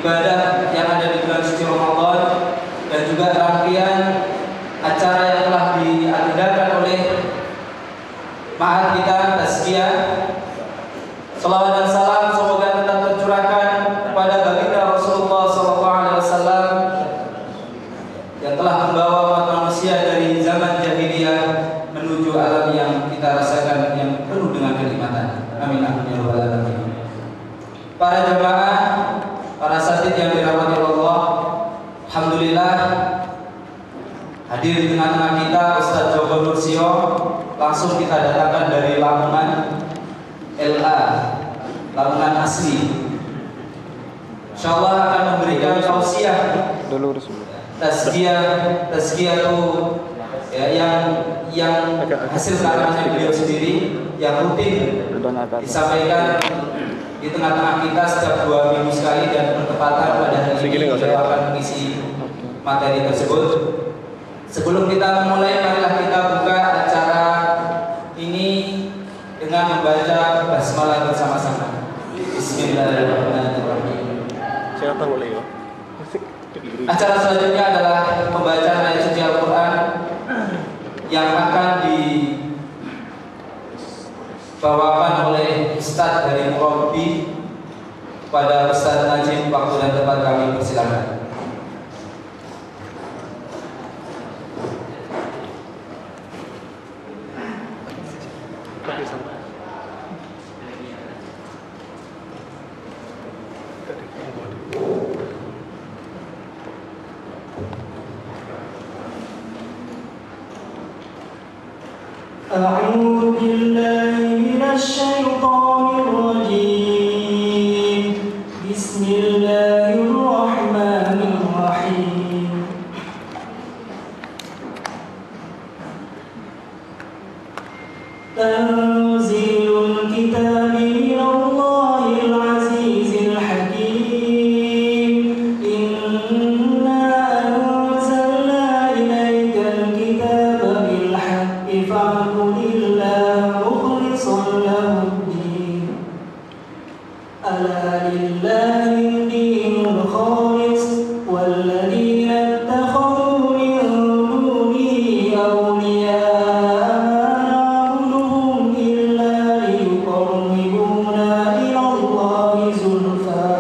ibadah yang ada di bulan suci Ramadan dan juga rangkaian acara yang telah diadakan oleh ma'had kita Tazkiyah. Salawat dan salam semoga tetap tercurahkan kepada baginda Rasulullah SAW yang telah membawa umat manusia dari zaman jahiliyah menuju alam yang kita rasakan yang penuh dengan kenikmatan. Amin amin ya rabbal alamin. Para jemaah, para satid yang dirahmati Allah, alhamdulillah hadir di tengah-tengah kita Ustaz Joko Nursio, langsung kita datangkan dari Lamongan LA, Lamongan asli. Insyaallah akan memberikan tausiah tazkiyah itu ya, yang hasil karangannya beliau sendiri yang rutin disampaikan di tengah-tengah kita setiap 2 minggu sekali dan bertepatan pada hari ini beliau akan mengisi materi tersebut. Sebelum kita memulai, marilah kita buka acara ini dengan membaca basmalah bersama-sama. Bismillahirrahmanirrahim. Siapa boleh ya? Acara selanjutnya adalah pembacaan ayat suci Al-Quran yang akan dibawakan oleh Ustaz dari Murabi pada Ustaz Najib. Waktu dan tempat kami persilakan. أعوذ بالله من الشيطان الرجيم. بسم الله الرحمن الرحيم. تنزيل الكتاب من الله العزيز الحكيم. إنا أنزلنا إليك الكتاب بالحق فاعبد الله مخلصا له الدين. ألا لله الدين الخالص والذين اتخذوا من دونه أولياء ما نعبدهم إلا ليقربونا إلى الله زلفى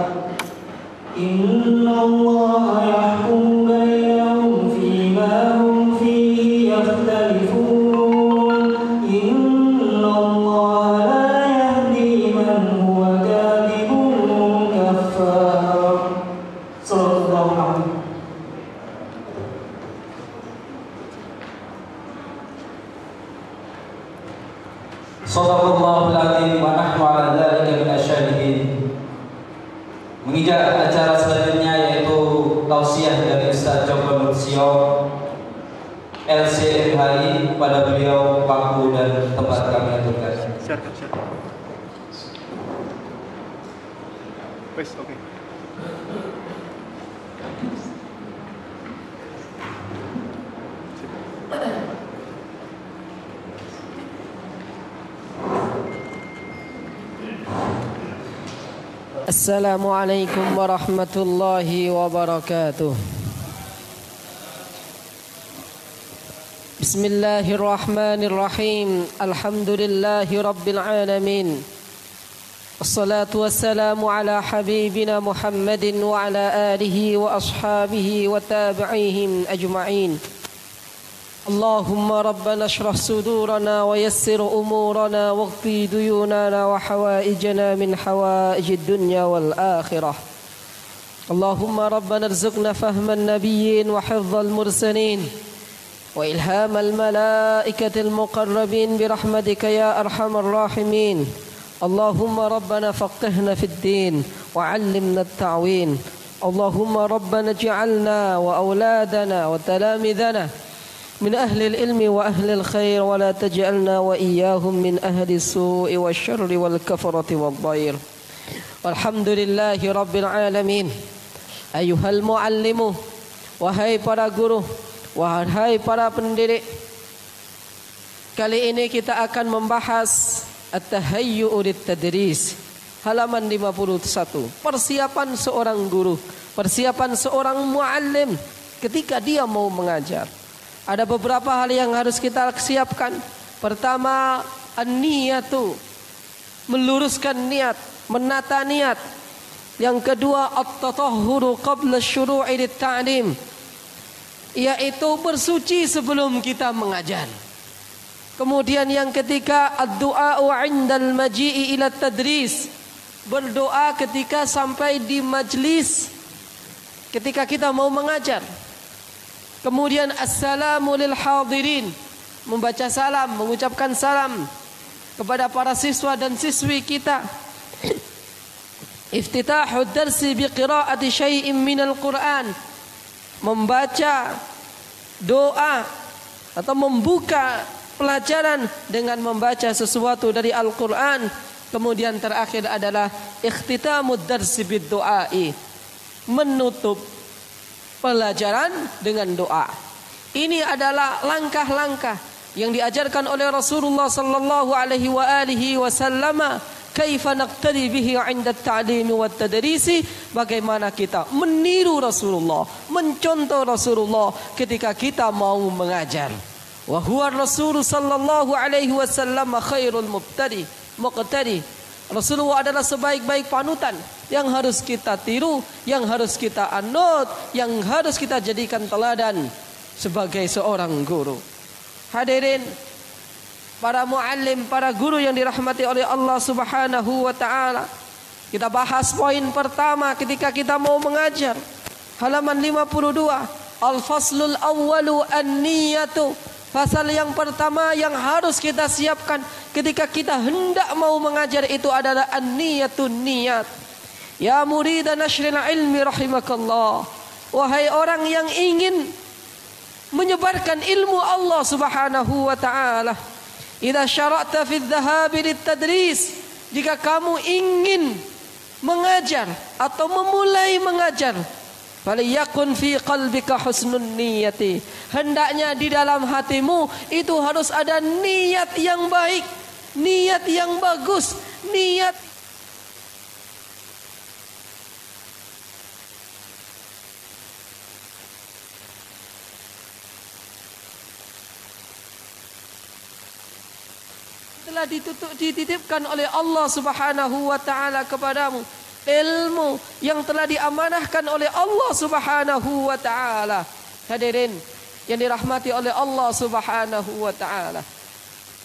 إن الله يحكم بينهم فيما هم فيه يختلفون. إن الله لا يهدي من هو كاذب كفار. صدق الله العظيم. Shadaqallahul azim wa nahnu ala dzalika minasyahidin. Menginjak acara selanjutnya yaitu tausiah dari Ustaz Joko Nursio LCMHI pada beliau waktu dan tempat kami aturkan. Oke. Assalamualaikum warahmatullahi wabarakatuh. Bismillahirrahmanirrahim. Alhamdulillahi rabbil alamin. Wassalatu wassalamu ala habibina Muhammadin wa ala alihi wa ashabihi wa tabi'ihim ajma'in. Allahumma rabbana shrah sudurana wa yassir umurana waghfi duyunana wa hawaijana min hawaijid dunya wal akhirah. Allahumma rabbana arzuqna fahman nabiyyin wa hifdzal mursalin wa ilhamal malaikatil muqarrabin birahmatika ya arhamar rahimin. Allahumma rabbana faqihna fid din wa 'allimna at-ta'win. Allahumma rabbana ij'alna wa auladana wa talamidana من أهل العلم وأهل الخير ولا تجعلنا وإياهم من أهل السوء والشر والكفرة والضير. والحمد لله رب العالمين. أيها المعلم, wahai para guru, wahai para pendidik, kali ini kita akan membahas at-tahayyu' lit-tadris, halaman 51. Persiapan seorang guru, persiapan seorang muallim ketika dia mau mengajar. Ada beberapa hal yang harus kita siapkan. Pertama, an-niyatu, meluruskan niat, menata niat. Yang kedua, at-tatahhuru qabla syuru'i lit-ta'lim, yaitu bersuci sebelum kita mengajar. Kemudian yang ketiga, ad-du'a'u 'indal maji'i ila tadris, berdoa ketika sampai di majlis ketika kita mau mengajar. Kemudian assalamu lil hadirin, membaca salam, mengucapkan salam kepada para siswa dan siswi kita. Iftitahud darsi biqira'ati syai'in minal Qur'an, membaca doa atau membuka pelajaran dengan membaca sesuatu dari Al-Quran. Kemudian terakhir adalah ikhtitamud darsi bid-du'ai, menutup pelajaran dengan doa. Ini adalah langkah-langkah yang diajarkan oleh Rasulullah sallallahu alaihi wasallam. Kaifa naqtadi bihi 'inda at-ta'lim wa at-tadrisi, bagaimana kita meniru Rasulullah, mencontoh Rasulullah ketika kita mau mengajar. Wa huwa Rasul sallallahu alaihi wasallam khairul muqtadi. Rasulullah adalah sebaik-baik panutan yang harus kita tiru, yang harus kita anut, yang harus kita jadikan teladan sebagai seorang guru. Hadirin, para muallim, para guru yang dirahmati oleh Allah Subhanahu wa taala. Kita bahas poin pertama ketika kita mau mengajar. Halaman 52. Al-faslul awwalu an-niyatu. Pasal yang pertama yang harus kita siapkan ketika kita hendak mau mengajar itu adalah an-niyatun niyat. Ya muridan nashril ilmi rahimakallah. Wahai orang yang ingin menyebarkan ilmu Allah Subhanahu wa taala. Idza syara'ta fi adh-dhahabi lit-tadris, jika kamu ingin mengajar atau memulai mengajar, faliyakun fi qalbika husnun niyati, hendaknya di dalam hatimu itu harus ada niat yang baik, niat yang bagus, niat telah dititipkan oleh Allah Subhanahu wa taala kepadamu, ilmu yang telah diamanahkan oleh Allah Subhanahu wa taala. Hadirin yang dirahmati oleh Allah Subhanahu wa taala.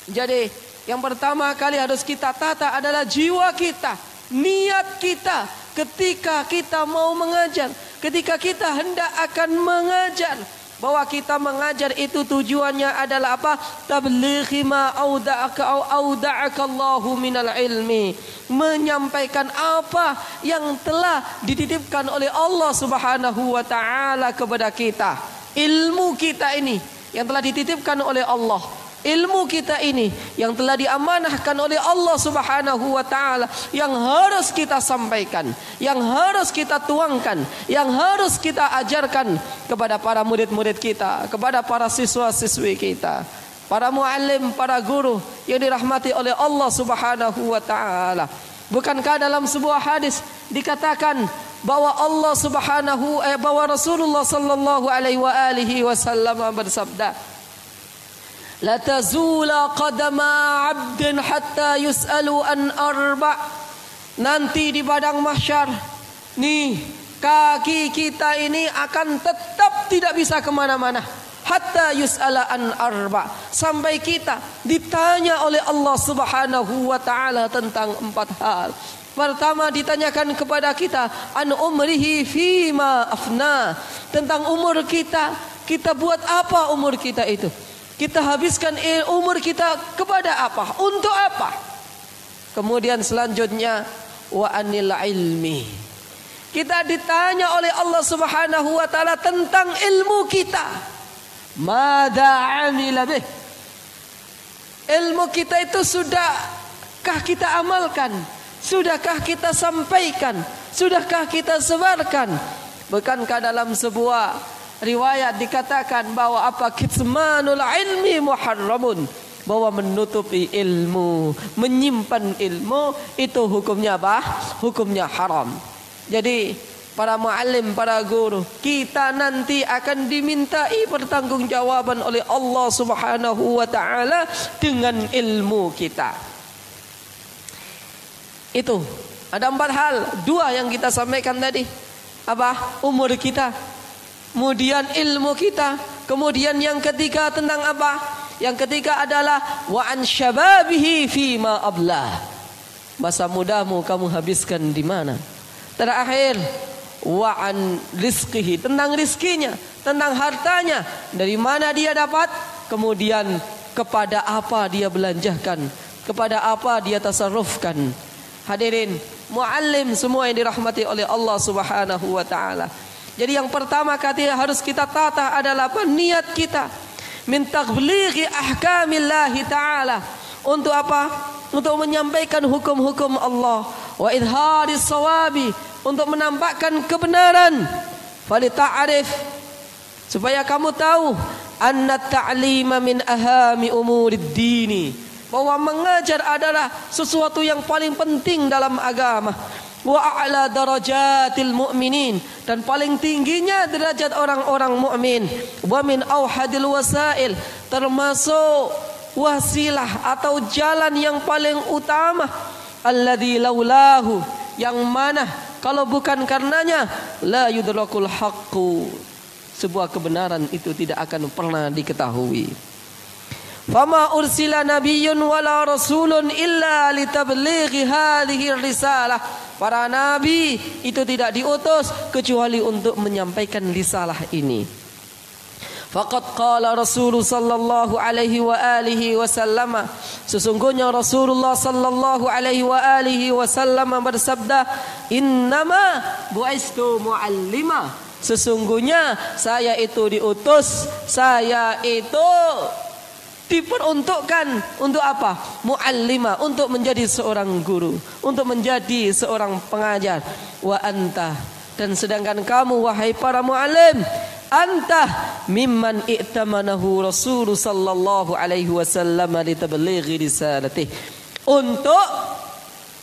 Jadi, yang pertama kali harus kita tata adalah jiwa kita, niat kita ketika kita mau mengajar, ketika kita hendak akan mengajar. Bahwa kita mengajar itu tujuannya adalah apa? Tablighi ma auda'aka Allahu minal ilmi, menyampaikan apa yang telah dititipkan oleh Allah Subhanahu wa taala kepada kita. Ilmu kita ini yang telah dititipkan oleh Allah, ilmu kita ini yang telah diamanahkan oleh Allah Subhanahu wa taala, yang harus kita sampaikan, yang harus kita tuangkan, yang harus kita ajarkan kepada para murid-murid kita, kepada para siswa-siswi kita, para muallim, para guru yang dirahmati oleh Allah Subhanahu wa taala. Bukankah dalam sebuah hadis dikatakan bahwa Allah Subhanahu bahwa Rasulullah sallallahu alaihi wasallam bersabda, la tazula qadama 'abdin hatta yus'alu an arba'. Nanti di padang mahsyar nih, kaki kita ini akan tetap tidak bisa kemana-mana, hatta yus'ala an arba', sampai kita ditanya oleh Allah Subhanahu wa taala tentang 4 hal. Pertama, ditanyakan kepada kita an umrihi fima afna, tentang umur kita. Kita buat apa umur kita itu? Kita habiskan umur kita kepada apa? Untuk apa? Kemudian selanjutnya wa anil ilmi. Kita ditanya oleh Allah Subhanahu wa taala tentang ilmu kita. Mada amila bih. Ilmu kita itu sudahkah kita amalkan? Sudahkah kita sampaikan? Sudahkah kita sebarkan? Bukankah dalam sebuah riwayat dikatakan bahwa apa kitmanul ilmi muharramun, bahwa menutupi ilmu, menyimpan ilmu itu hukumnya apa? Hukumnya haram. Jadi para muallim, para guru, kita nanti akan dimintai pertanggungjawaban oleh Allah Subhanahu wa taala dengan ilmu kita. Itu ada 4 hal, 2 yang kita sampaikan tadi. Apa? Umur kita, kemudian ilmu kita, kemudian yang ketiga tentang apa? Yang ketiga adalah wa an syababihi fima ablah. Masa mudamu kamu habiskan di mana? Terakhir wa an rizqihi, tentang rizkinya, tentang hartanya, dari mana dia dapat, kemudian kepada apa dia belanjakan, kepada apa dia tasarrufkan. Hadirin muallim semua yang dirahmati oleh Allah Subhanahu wa taala. Jadi yang pertama kali harus kita tata adalah apa? Niat kita. Min taghlighi ahkamillahi ta'ala. Untuk apa? Untuk menyampaikan hukum-hukum Allah. Wa idharis sawabi. Untuk menampakkan kebenaran. Falita'arif. Supaya kamu tahu. Anna ta'lima min ahami umurid dini. Bahwa mengajar adalah sesuatu yang paling penting dalam agama. Wa a'la darajatil mu'minin, dan paling tingginya derajat orang-orang mukmin. Wa min auhadil wasail, termasuk wasilah atau jalan yang paling utama. Alladzi laulahu, yang mana kalau bukan karenanya la yudrakul haqqu, sebuah kebenaran itu tidak akan pernah diketahui. Fama ursila nabiyyun wala rasulun illa litablighi hadhihi risalah. Para nabi itu tidak diutus kecuali untuk menyampaikan risalah ini. Faqad qala Rasulullah sallallahu alaihi wa alihi wasallam, sesungguhnya Rasulullah sallallahu alaihi wa alihi wasallam bersabda, innama bu'istu muallima, sesungguhnya saya itu diutus, saya itu diperuntukkan untuk apa? Muallima, untuk menjadi seorang guru, untuk menjadi seorang pengajar. Wa anta, dan sedangkan kamu wahai para muallim, anta mimman i'tamanahu Rasul sallallahu alaihi wasallam li tablighi risalatih, untuk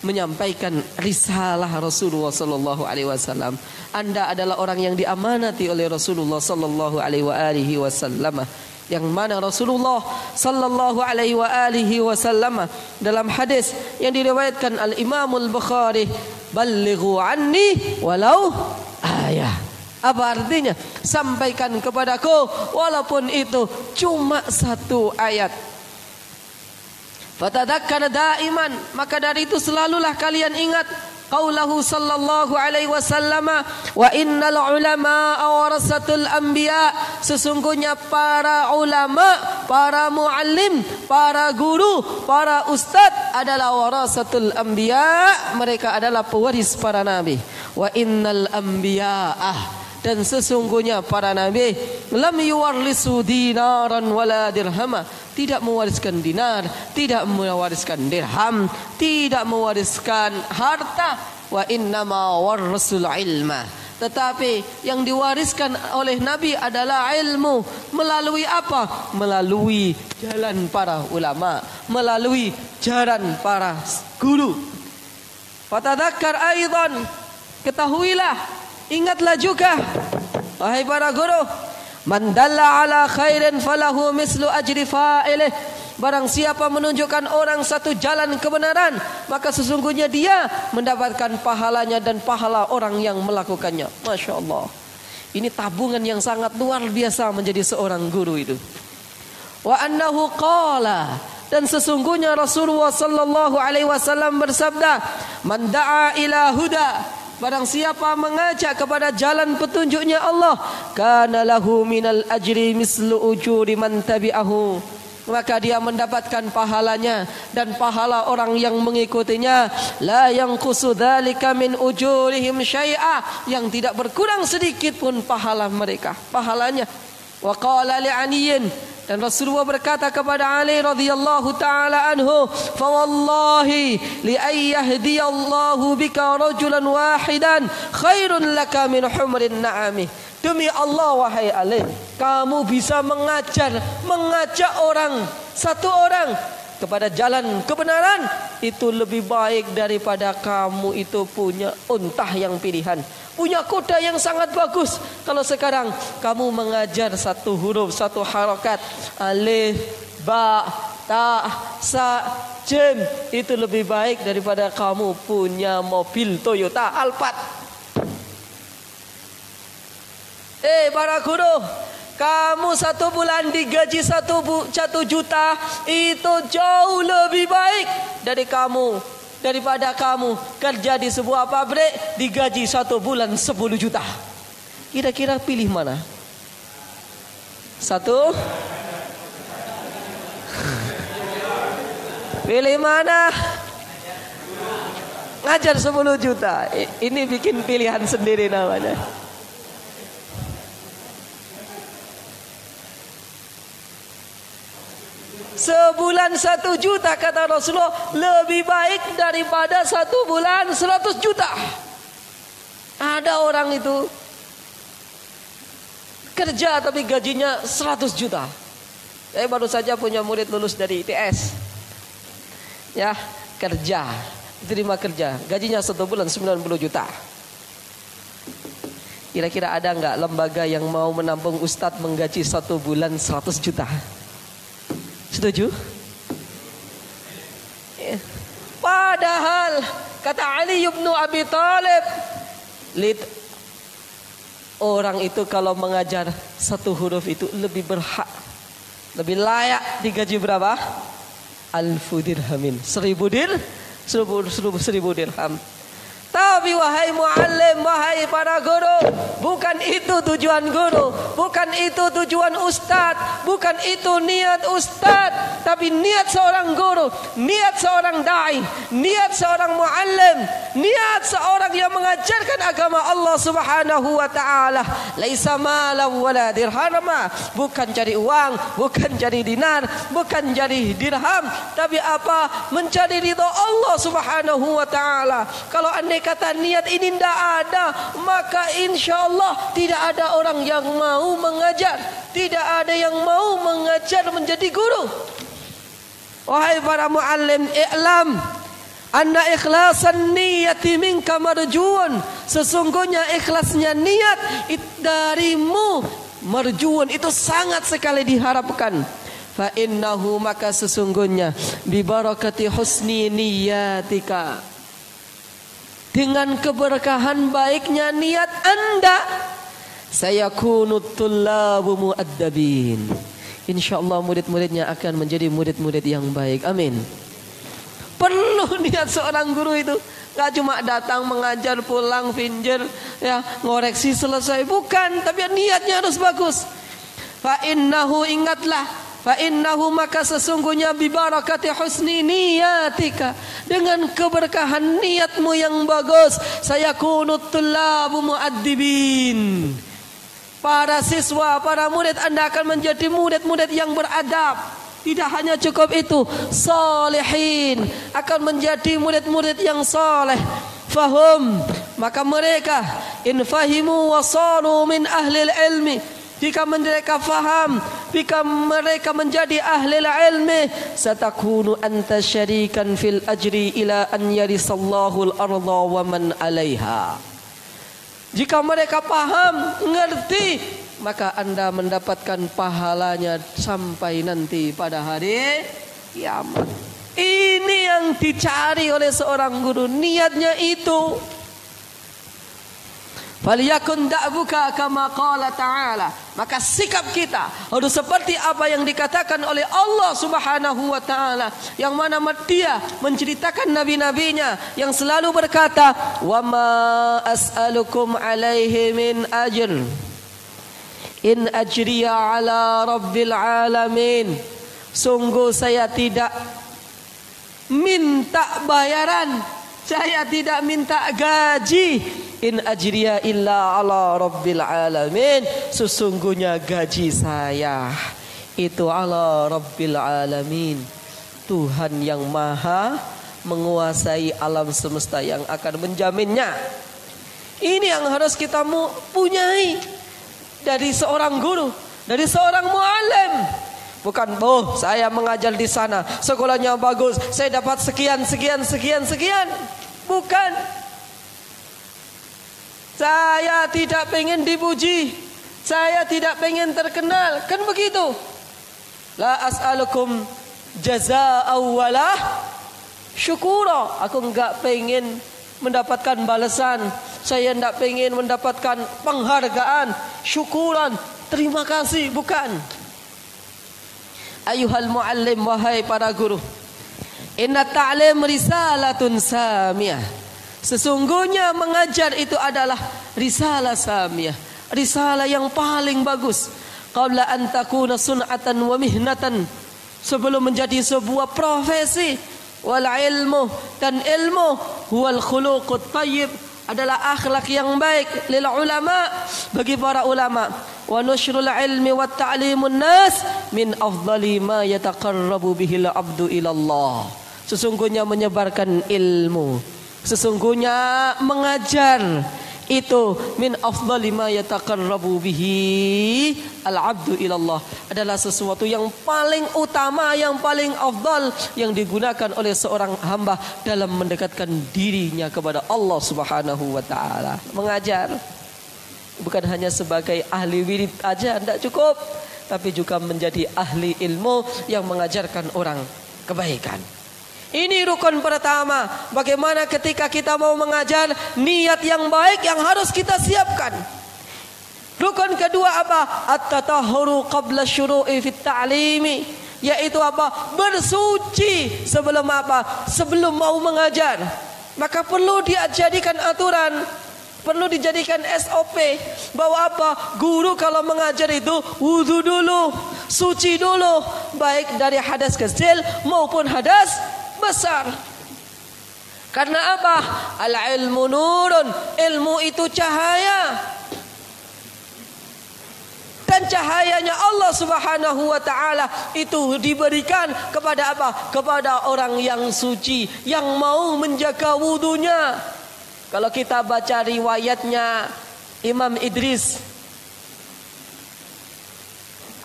menyampaikan risalah Rasulullah sallallahu alaihi wasallam. Anda adalah orang yang diamanati oleh Rasulullah sallallahu alaihi wasallam, yang mana Rasulullah sallallahu alaihi wasallam dalam hadis yang diriwayatkan Al-Imam Al-Bukhari, ballighu anni walau ayah. Apa artinya? Sampaikan kepadaku walaupun itu cuma 1 ayat. Fatadzakkar daiman, maka dari itu selalulah kalian ingat qaulahu sallallahu alaihi wasallam, wa innal ulama warasatul anbiya, sesungguhnya para ulama, para muallim, para guru, para ustad adalah warasatul anbiya, mereka adalah pewaris para nabi. Wa innal anbiya'ah, dan sesungguhnya para nabi lam yuwarrisu dinaran wala dirhama, tidak mewariskan dinar, tidak mewariskan dirham, tidak mewariskan harta. Wa innama warrasul ilma, tetapi yang diwariskan oleh nabi adalah ilmu. Melalui apa? Melalui jalan para ulama, melalui jalan para guru. Fatadzakkar aidan, ketahuilah, ingatlah juga wahai para guru, man dalla ala khairin falahu mislu ajri fa'ilih, barang siapa menunjukkan orang satu jalan kebenaran, maka sesungguhnya dia mendapatkan pahalanya dan pahala orang yang melakukannya. Masya Allah, ini tabungan yang sangat luar biasa menjadi seorang guru itu. Wa annahu qala, dan sesungguhnya Rasulullah sallallahu alaihi wasallam bersabda, man da'a ila huda, barang siapa mengajak kepada jalan petunjuknya Allah, kana lahu minal ajri mislu ujuri man tabi'ahu, maka dia mendapatkan pahalanya dan pahala orang yang mengikutinya. La yanqusu dzalika min ujurihim syai'a, yang tidak berkurang sedikit pun pahala mereka, pahalanya. Wa qala li Aliyin, dan Rasulullah berkata kepada Ali radhiyallahu taala anhu, fa wallahi li ayyahdiyallahu bika rajulan wahidan khairun laka min humrin na'ami. Demi Allah wahai Ali, kamu bisa mengajak orang satu orang kepada jalan kebenaran itu lebih baik daripada kamu itu punya unta yang pilihan, punya kuda yang sangat bagus. Kalau sekarang kamu mengajar satu huruf, satu harakat, alif, ba, ta, sa, jim, itu lebih baik daripada kamu punya mobil Toyota Alphard. Para guru, kamu 1 bulan digaji 1 juta, itu jauh lebih baik daripada kamu kerja di sebuah pabrik digaji 1 bulan 10 juta. Kira-kira pilih mana? Satu? Pilih mana? Ngajar 10 juta. Ini bikin pilihan sendiri namanya. Sebulan 1 juta kata Rasulullah lebih baik daripada 1 bulan 100 juta. Ada orang itu kerja tapi gajinya 100 juta. Saya baru saja punya murid lulus dari ITS. Ya, kerja, diterima kerja, gajinya 1 bulan 90 juta. Kira-kira ada nggak lembaga yang mau menampung ustadz menggaji 1 bulan 100 juta? Setuju? Padahal kata Ali bin Abi Thalib, orang itu kalau mengajar 1 huruf itu lebih berhak, lebih layak digaji berapa? 1000 dirhamin. 1000 dirham. Tapi wahai muallim, wahai para guru, bukan itu tujuan guru, bukan itu tujuan ustadz, bukan itu niat ustadz, tapi niat seorang guru, niat seorang dai, niat seorang muallim, niat seorang yang mengajarkan agama Allah Subhanahu wa taala. Laisa malam wala dirham, bukan cari uang, bukan cari dinar, bukan cari dirham, tapi apa? Mencari ridha Allah Subhanahu wa taala. Kalau andai kata niat ini tidak ada, maka insya Allah tidak ada orang yang mau mengajar, tidak ada yang mau mengajar menjadi guru. Wahai para muallim, i'lam anna ikhlasan niyati minka marjuun. Sesungguhnya ikhlasnya niat darimu marjuun, itu sangat sekali diharapkan. Fa innahu, maka sesungguhnya bi barakati husni niyatika, dengan keberkahan baiknya niat Anda, sayakunu tullabu mu'addabin. Insyaallah murid-muridnya akan menjadi murid-murid yang baik. Amin. Perlu niat seorang guru itu. Gak cuma datang mengajar, pulang, pinjer, ya, ngoreksi, selesai. Bukan, tapi niatnya harus bagus. Fa innahu, ingatlah, fa innahu, maka sesungguhnya bi barakati husni niyatika, dengan keberkahan niatmu yang bagus, sayakunu tullabu mu'addibin. Para siswa, para murid Anda akan menjadi murid-murid yang beradab. Tidak hanya cukup itu, salihin, akan menjadi murid-murid yang saleh. Fahum, maka mereka in fahimu wa salu min ahli ilmi, jika mereka faham, jika mereka menjadi ahli ilmi, satakunu anta syarikan fil ajri ila an yarisallahu al-ardha wa man 'alaiha. Jika mereka paham, ngerti, maka Anda mendapatkan pahalanya sampai nanti pada hari kiamat. Ini yang dicari oleh seorang guru, niatnya itu. Faliyakun da'buka kama qala ta'ala, maka sikap kita harus seperti apa yang dikatakan oleh Allah Subhanahu wa taala, yang mana Dia menceritakan nabi-nabinya yang selalu berkata, wa ma as'alukum alaihi min ajr in ajriya ala rabbil alamin. Sungguh saya tidak minta bayaran, saya tidak minta gaji. In ajriya illa ala rabbil alamin. Sesungguhnya gaji saya itu ala rabbil alamin, Tuhan yang maha menguasai alam semesta yang akan menjaminnya. Ini yang harus kita punyai dari seorang guru, dari seorang muallim. Bukan, saya mengajar di sana, sekolahnya bagus, saya dapat sekian. Bukan. Saya tidak pengen dipuji, saya tidak pengen terkenal, kan begitu. La as'alukum jazaa'a wala syukura. Aku enggak pengen mendapatkan balasan, saya enggak pengen mendapatkan penghargaan, syukuran, terima kasih, bukan. Ayuhal muallim, wahai para guru, inna ta'lim risalatun samiyah. Sesungguhnya mengajar itu adalah risalah samiyah, risalah yang paling bagus. Qabla an takuna sun'atan wa mihnatan, sebelum menjadi sebuah profesi. Wal ilmu, dan ilmu huwal khuluqut thayyib, adalah akhlak yang baik. Lil ulama, bagi para ulama. Wa nushrul ilmi wa ta'limun nas min afdali ma yataqarrabu bihil abdu ilallah. Sesungguhnya menyebarkan ilmu, sesungguhnya mengajar itu min afdali ma yataqarrabu bihi al-'abdu ilallah, adalah sesuatu yang paling utama, yang paling afdal, yang digunakan oleh seorang hamba dalam mendekatkan dirinya kepada Allah Subhanahu wa taala. Mengajar bukan hanya sebagai ahli wirid aja, tidak cukup, tapi juga menjadi ahli ilmu yang mengajarkan orang kebaikan. Ini rukun pertama. Bagaimana ketika kita mau mengajar, niat yang baik yang harus kita siapkan. Rukun kedua apa? At-tatahhuru qabla syuru'i fit ta'limi, yaitu apa? Bersuci sebelum apa? Sebelum mau mengajar. Maka perlu dijadikan aturan, perlu dijadikan SOP bahwa apa? Guru kalau mengajar itu wudu dulu, suci dulu, baik dari hadas kecil maupun hadas besar. Karena apa? Al-ilmu nurun, ilmu itu cahaya, dan cahayanya Allah Subhanahu wa taala itu diberikan kepada apa? Kepada orang yang suci, yang mau menjaga wudunya. Kalau kita baca riwayatnya Imam Idris,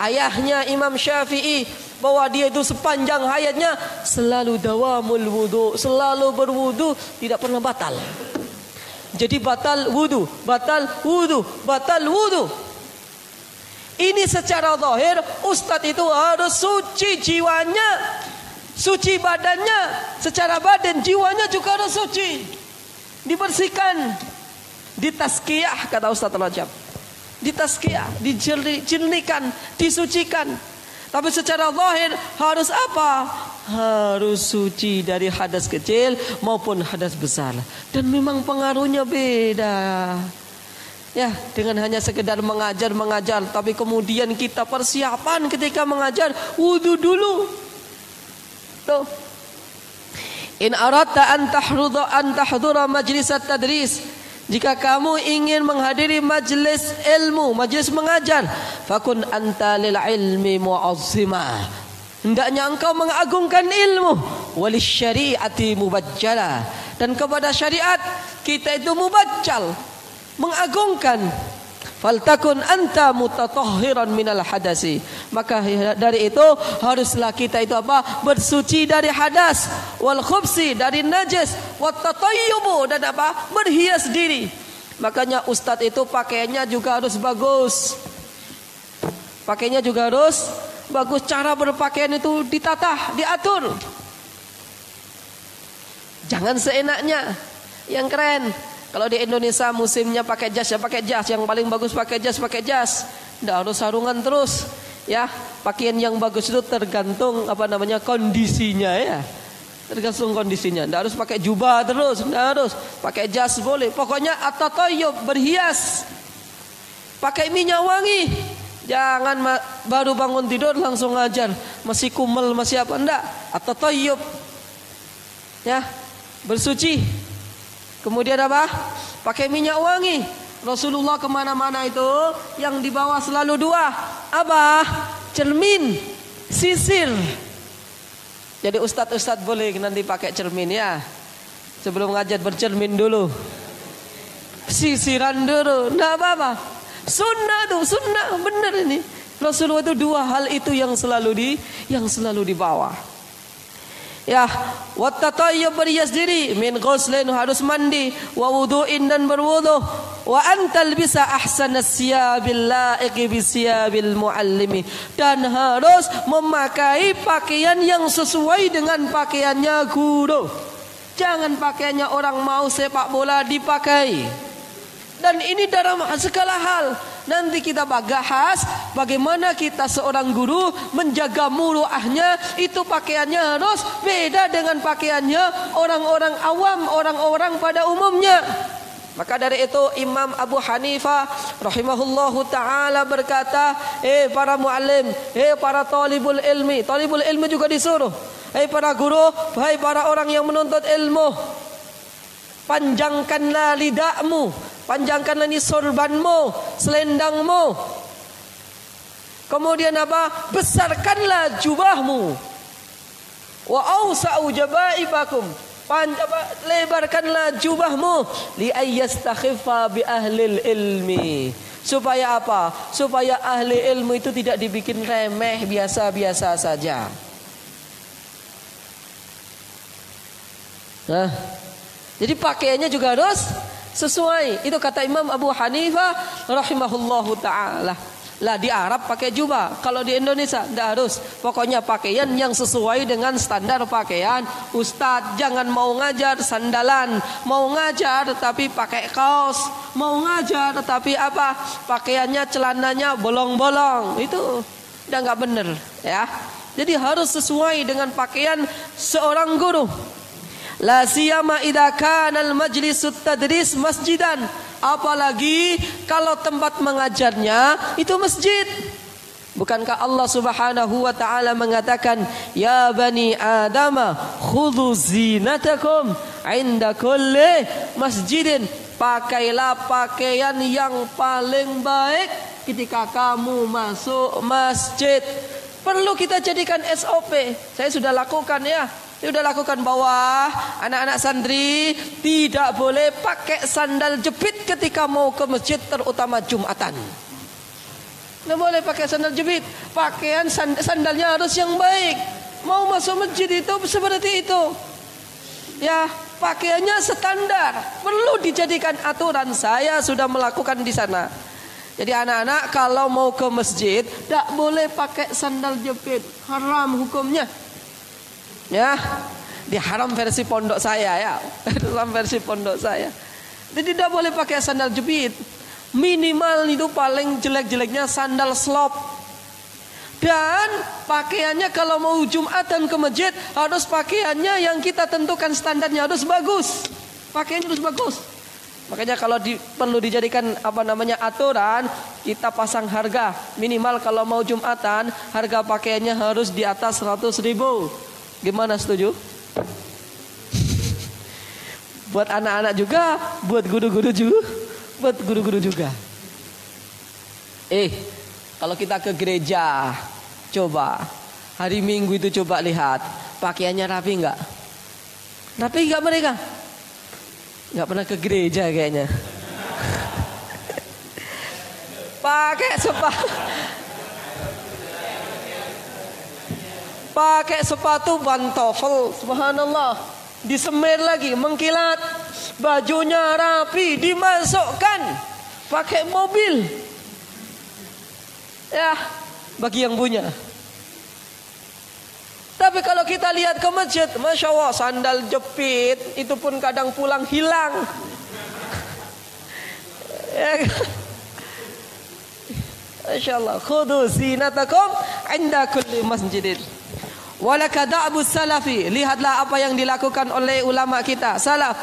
ayahnya Imam Syafi'i, bahwa dia itu sepanjang hayatnya selalu dawamul wudu, selalu berwudu, tidak pernah batal. Jadi batal wudu, batal wudu, batal wudu. Ini secara zahir ustadz itu harus suci jiwanya, suci badannya, secara badan jiwanya juga harus suci, dibersihkan, ditazkiyah kata Ustaz Rajab, ditazkiyah, dijernihkan, disucikan. Tapi secara zahir harus apa? Harus suci dari hadas kecil maupun hadas besar. Dan memang pengaruhnya beda. Ya, dengan hanya sekedar mengajar, tapi kemudian kita persiapan ketika mengajar, wudu dulu. Tuh. In aradta an tahdura majlis at-tadris, jika kamu ingin menghadiri majlis ilmu, majlis mengajar, fakun anta lil ilmi mu'azzima, hendaknya engkau mengagungkan ilmu, walis syariati mubajjala, dan kepada syariat kita itu mubajjal, mengagungkan. Faltakun anta mutatahhiran minal hadasi, maka dari itu haruslah kita itu apa? Bersuci dari hadas, wal khubsi, dari najis, wat tatayyubu, dan apa? Berhias diri. Makanya ustadz itu pakaiannya juga harus bagus. Pakainya juga harus bagus, cara berpakaian itu ditata, diatur. Jangan seenaknya, yang keren. Kalau di Indonesia musimnya pakai jas, ya pakai jas. Yang paling bagus pakai jas, pakai jas. Tidak harus sarungan terus. Ya, pakaian yang bagus itu tergantung kondisinya ya. Tergantung kondisinya. Tidak harus pakai jubah terus, tidak harus. Pakai jas boleh. Pokoknya at-tatayyub, berhias. Pakai minyak wangi. Jangan baru bangun tidur langsung ngajar, masih kumel, masih apa, enggak. At-tatayyub. Ya, bersuci. Kemudian apa? Pakai minyak wangi. Rasulullah kemana-mana itu yang dibawa selalu dua. Apa? Cermin, sisir. Jadi ustadz boleh nanti pakai cermin ya. Sebelum ngajar bercermin dulu, sisiran dulu, nggak apa-apa. Sunnah tuh, sunnah bener ini. Rasulullah itu dua hal itu yang selalu dibawa. Ya, wattatayyab berhias diri, min ghuslin harus mandi, wa wudu'in dan berwudu, wa antal bisa ahsanas siyabil la'iqi bisiyabil muallimi, dan harus memakai pakaian yang sesuai dengan pakaiannya guru. Jangan pakaiannya orang mau sepak bola dipakai. Dan ini dalam segala hal. Nanti kita bahas bagaimana kita seorang guru menjaga muruahnya. Itu pakaiannya harus beda dengan pakaiannya orang-orang awam, orang-orang pada umumnya. Maka dari itu Imam Abu Hanifah rahimahullahu ta'ala berkata, para muallim, para talibul ilmi. Talibul ilmi juga disuruh, para guru, para orang yang menuntut ilmu, panjangkanlah lidahmu, panjangkanlah ni sorbanmu, selendangmu. Kemudian apa? Besarkanlah jubahmu. Wa awsa'u jabaibakum, lebarkanlah jubahmu, li ayyastakhiffa bi ahlil ilmi. Supaya apa? Supaya ahli ilmu itu tidak dibikin remeh, biasa-biasa saja. Nah, jadi pakaiannya juga harus sesuai. Itu kata Imam Abu Hanifah rahimahullahu ta'ala. Lah di Arab pakai jubah, kalau di Indonesia tidak harus. Pokoknya pakaian yang sesuai dengan standar pakaian. Ustadz jangan mau ngajar sandalan, mau ngajar tapi pakai kaos, mau ngajar tapi apa? Pakaiannya celananya bolong-bolong. Itu udah nggak bener ya. Jadi harus sesuai dengan pakaian seorang guru. La siyama idza kana al-majlisut tadris masjidan. Apalagi kalau tempat mengajarnya itu masjid. Bukankah Allah Subhanahu wa taala mengatakan, "Ya bani Adam, khudhu zinatakum 'inda kulli masjidin." Pakailah pakaian yang paling baik ketika kamu masuk masjid. Perlu kita jadikan SOP. Saya sudah lakukan ya. Sudah lakukan bahwa anak-anak santri tidak boleh pakai sandal jepit ketika mau ke masjid, terutama Jumatan. Tidak boleh pakai sandal jepit. Pakaian sandalnya harus yang baik. Mau masuk masjid itu seperti itu. Ya, pakaiannya standar. Perlu dijadikan aturan. Saya sudah melakukan di sana. Jadi anak-anak kalau mau ke masjid tidak boleh pakai sandal jepit. Haram hukumnya. Ya, di haram versi pondok saya ya, haram versi pondok saya. Jadi tidak boleh pakai sandal jepit. Minimal itu paling jelek-jeleknya sandal slop. Dan pakaiannya kalau mau Jumatan ke masjid harus pakaiannya yang kita tentukan standarnya harus bagus. Pakaiannya harus bagus. Makanya kalau perlu dijadikan aturan, kita pasang harga. Minimal kalau mau Jumatan harga pakaiannya harus di atas 100.000. Gimana, setuju? Buat anak-anak juga, buat guru-guru juga, kalau kita ke gereja, coba hari Minggu itu coba lihat pakaiannya rapi nggak? Rapi nggak mereka? Nggak pernah ke gereja kayaknya. Pakai sepatu pantofel, subhanallah, disemir lagi, mengkilat, bajunya rapi, dimasukkan, pakai mobil. Ya, bagi yang punya. Tapi kalau kita lihat ke masjid, masya Allah, sandal jepit, itu pun kadang pulang hilang. Ya, masya Allah, khudhu zinatakum 'inda kulli masjidin. Walaka da'bus salafi, lihatlah apa yang dilakukan oleh ulama kita salaf.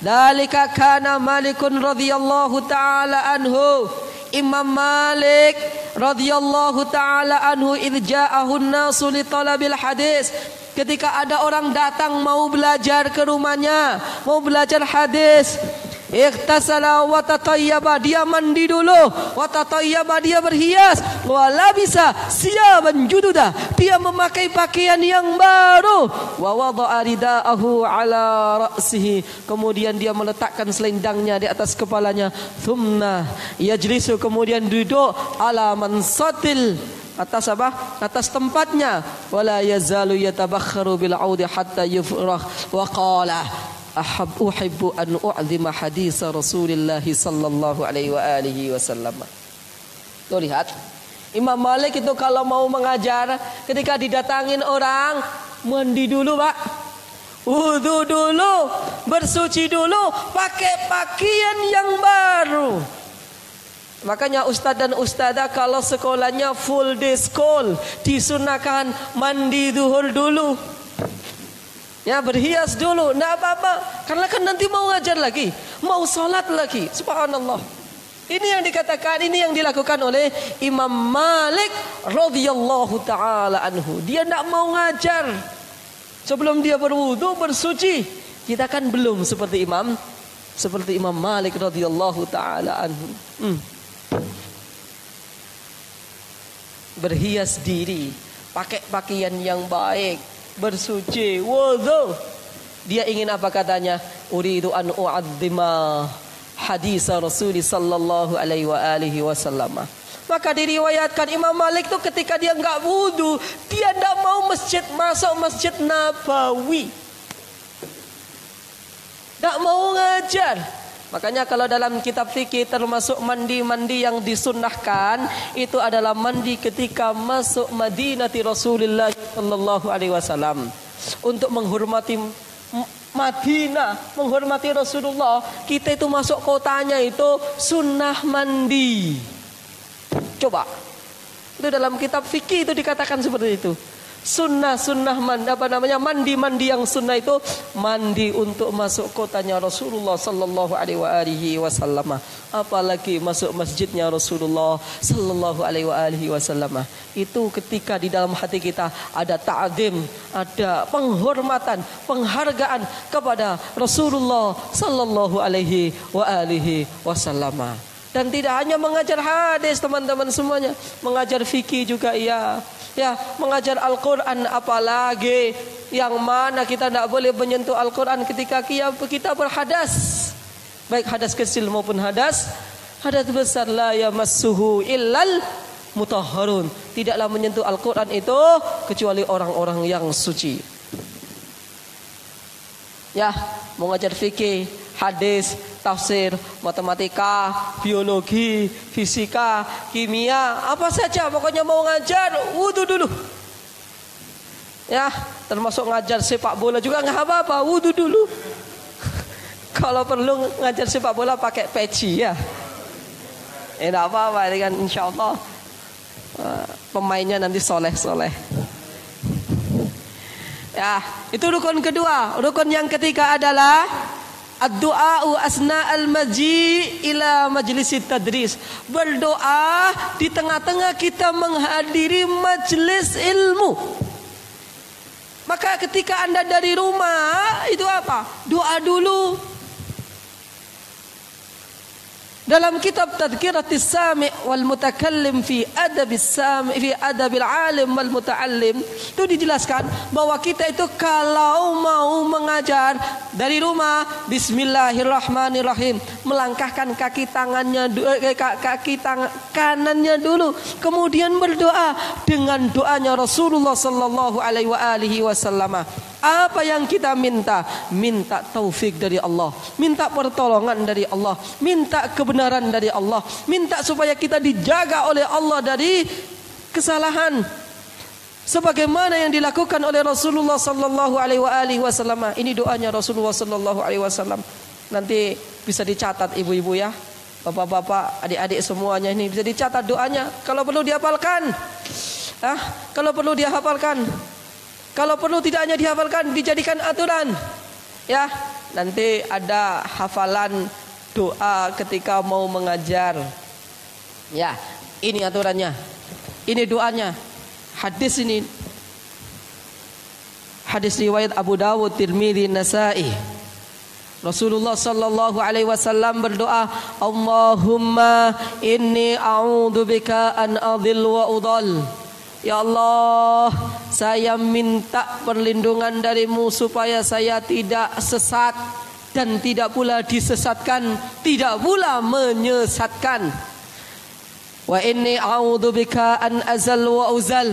Dalika kana Malikun radhiyallahu taala anhu. Imam Malik radhiyallahu taala anhu idh ja'ahu an-nasu li talabil hadis. Ketika ada orang datang mau belajar ke rumahnya, mau belajar hadis, ikhtasala wa tatayyaba, dia mandi dulu, wa tatayyaba, dia berhias, wa labisa siyaban jududa, dia memakai pakaian yang baru, wa wada'a ridaahu ala ra'sihi, kemudian dia meletakkan selendangnya di atas kepalanya, thumma yajlisu, kemudian duduk ala mansatil atas apa? Atas tempatnya. Wala yazalu yatabakharu bil audi hatta yufrah wa qala uhibbu an u'zima hadis Rasulullah sallallahu alaihi wa alihi wasallam. Tuh lihat, Imam Malik itu kalau mau mengajar, ketika didatangin orang, mandi dulu Pak, wudu dulu, bersuci dulu, pakai pakaian yang baru. Makanya ustadz dan ustadzah kalau sekolahnya full day school, disunahkan mandi zuhur dulu. Ya, berhias dulu, enggak apa-apa. Karena kan nanti mau ngajar lagi, mau sholat lagi. Subhanallah. Ini yang dikatakan, ini yang dilakukan oleh Imam Malik radhiyallahu taala anhu. Dia enggak mau ngajar sebelum dia berwudu, bersuci. Kita kan belum seperti Imam Malik radhiyallahu taala anhu. Berhias diri, pakai pakaian yang baik, bersuci, wudu. Dia ingin apa katanya? Uridu an u'azzima hadis Rasul sallallahu alaihi wa alihi wasallam. Maka diriwayatkan Imam Malik tuh ketika dia enggak wudu, dia enggak mau masuk Masjid Nabawi. Enggak mau ngajar. Makanya kalau dalam kitab fikih termasuk mandi-mandi yang disunnahkan itu adalah mandi ketika masuk Madinah Rasulullah sallallahu alaihi wasallam. Untuk menghormati Madinah, menghormati Rasulullah, kita itu masuk kotanya itu sunnah mandi. Coba. Itu dalam kitab fikih itu dikatakan seperti itu. Sunnah mandi yang sunnah itu mandi untuk masuk kotanya Rasulullah sallallahu alaihi wasallam. Apalagi masuk masjidnya Rasulullah sallallahu alaihi wasallam. Itu ketika di dalam hati kita ada ta'zim, ada penghormatan, penghargaan kepada Rasulullah sallallahu alaihi wasallam. Dan tidak hanya mengajar hadis teman-teman semuanya, mengajar fikih juga iya. Ya, mengajar Al-Quran apalagi, yang mana kita tidak boleh menyentuh Al-Quran ketika kita berhadas, baik hadas kecil maupun hadas besar. La yamassuhu illal mutahharun. Tidaklah menyentuh Al-Quran itu kecuali orang-orang yang suci. Ya, mengajar fikih, hadis, tafsir, matematika, biologi, fisika, kimia, apa saja pokoknya mau ngajar wudu dulu. Ya, termasuk ngajar sepak bola juga nggak apa-apa, wudu dulu. Kalau perlu ngajar sepak bola pakai peci ya. Enggak apa-apa kan, insyaallah pemainnya nanti soleh. Ya, itu rukun kedua. Rukun yang ketiga adalah ad-du'a'u asna'al maji ila majlisit tadris. Berdoa di tengah-tengah kita menghadiri majelis ilmu. Maka ketika Anda dari rumah itu apa? Doa dulu. Dalam kitab Tadhkiratis Sami' wal Mutakallim fi adabil alim wal muta'allim itu dijelaskan bahwa kita itu kalau mau mengajar dari rumah, bismillahirrahmanirrahim, melangkahkan kaki kanannya dulu, kemudian berdoa dengan doanya Rasulullah sallallahu alaihi wasallam. Apa yang kita minta? Minta taufik dari Allah, minta pertolongan dari Allah, minta kebenaran dari Allah, minta supaya kita dijaga oleh Allah dari kesalahan, sebagaimana yang dilakukan oleh Rasulullah sallallahu alaihi wasallam. Ini doanya Rasulullah sallallahu alaihi wasallam. Nanti bisa dicatat ibu-ibu ya, bapak-bapak, adik-adik semuanya, ini bisa dicatat doanya. Kalau perlu dihafalkan, kalau perlu dihafalkan. Kalau perlu tidak hanya dihafalkan, dijadikan aturan. Ya, nanti ada hafalan doa ketika mau mengajar. Ya, ini aturannya. Ini doanya. Hadis ini. Hadis riwayat Abu Dawud, Tirmidzi, Nasa'i. Rasulullah sallallahu alaihi wasallam berdoa, Allahumma inni a'udzubika an adhil wa udhal. Ya Allah, saya minta perlindungan darimu supaya saya tidak sesat dan tidak pula disesatkan, tidak pula menyesatkan. Wa inni a'udzubika an azal wa uzal.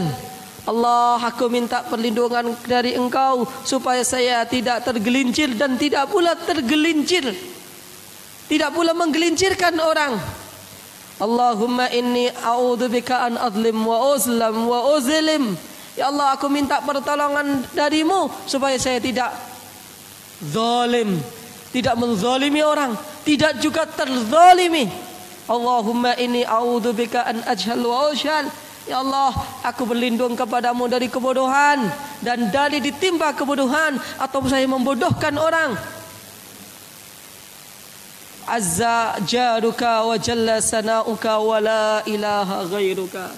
Allah, aku minta perlindungan dari Engkau supaya saya tidak tergelincir dan tidak pula tergelincir, tidak pula menggelincirkan orang. Allahumma inni a'udzubika an azlim wa uzlam wa uzlim. Ya Allah, aku minta pertolongan darimu supaya saya tidak zalim, tidak menzalimi orang, tidak juga terzalimi. Allahumma inni a'udzubika an ajhal wa ushal. Ya Allah, aku berlindung kepadamu dari kebodohan dan dari ditimpa kebodohan atau saya membodohkan orang. Azza jaruka wa jalla sana'uka wa la ilaha ghairuka.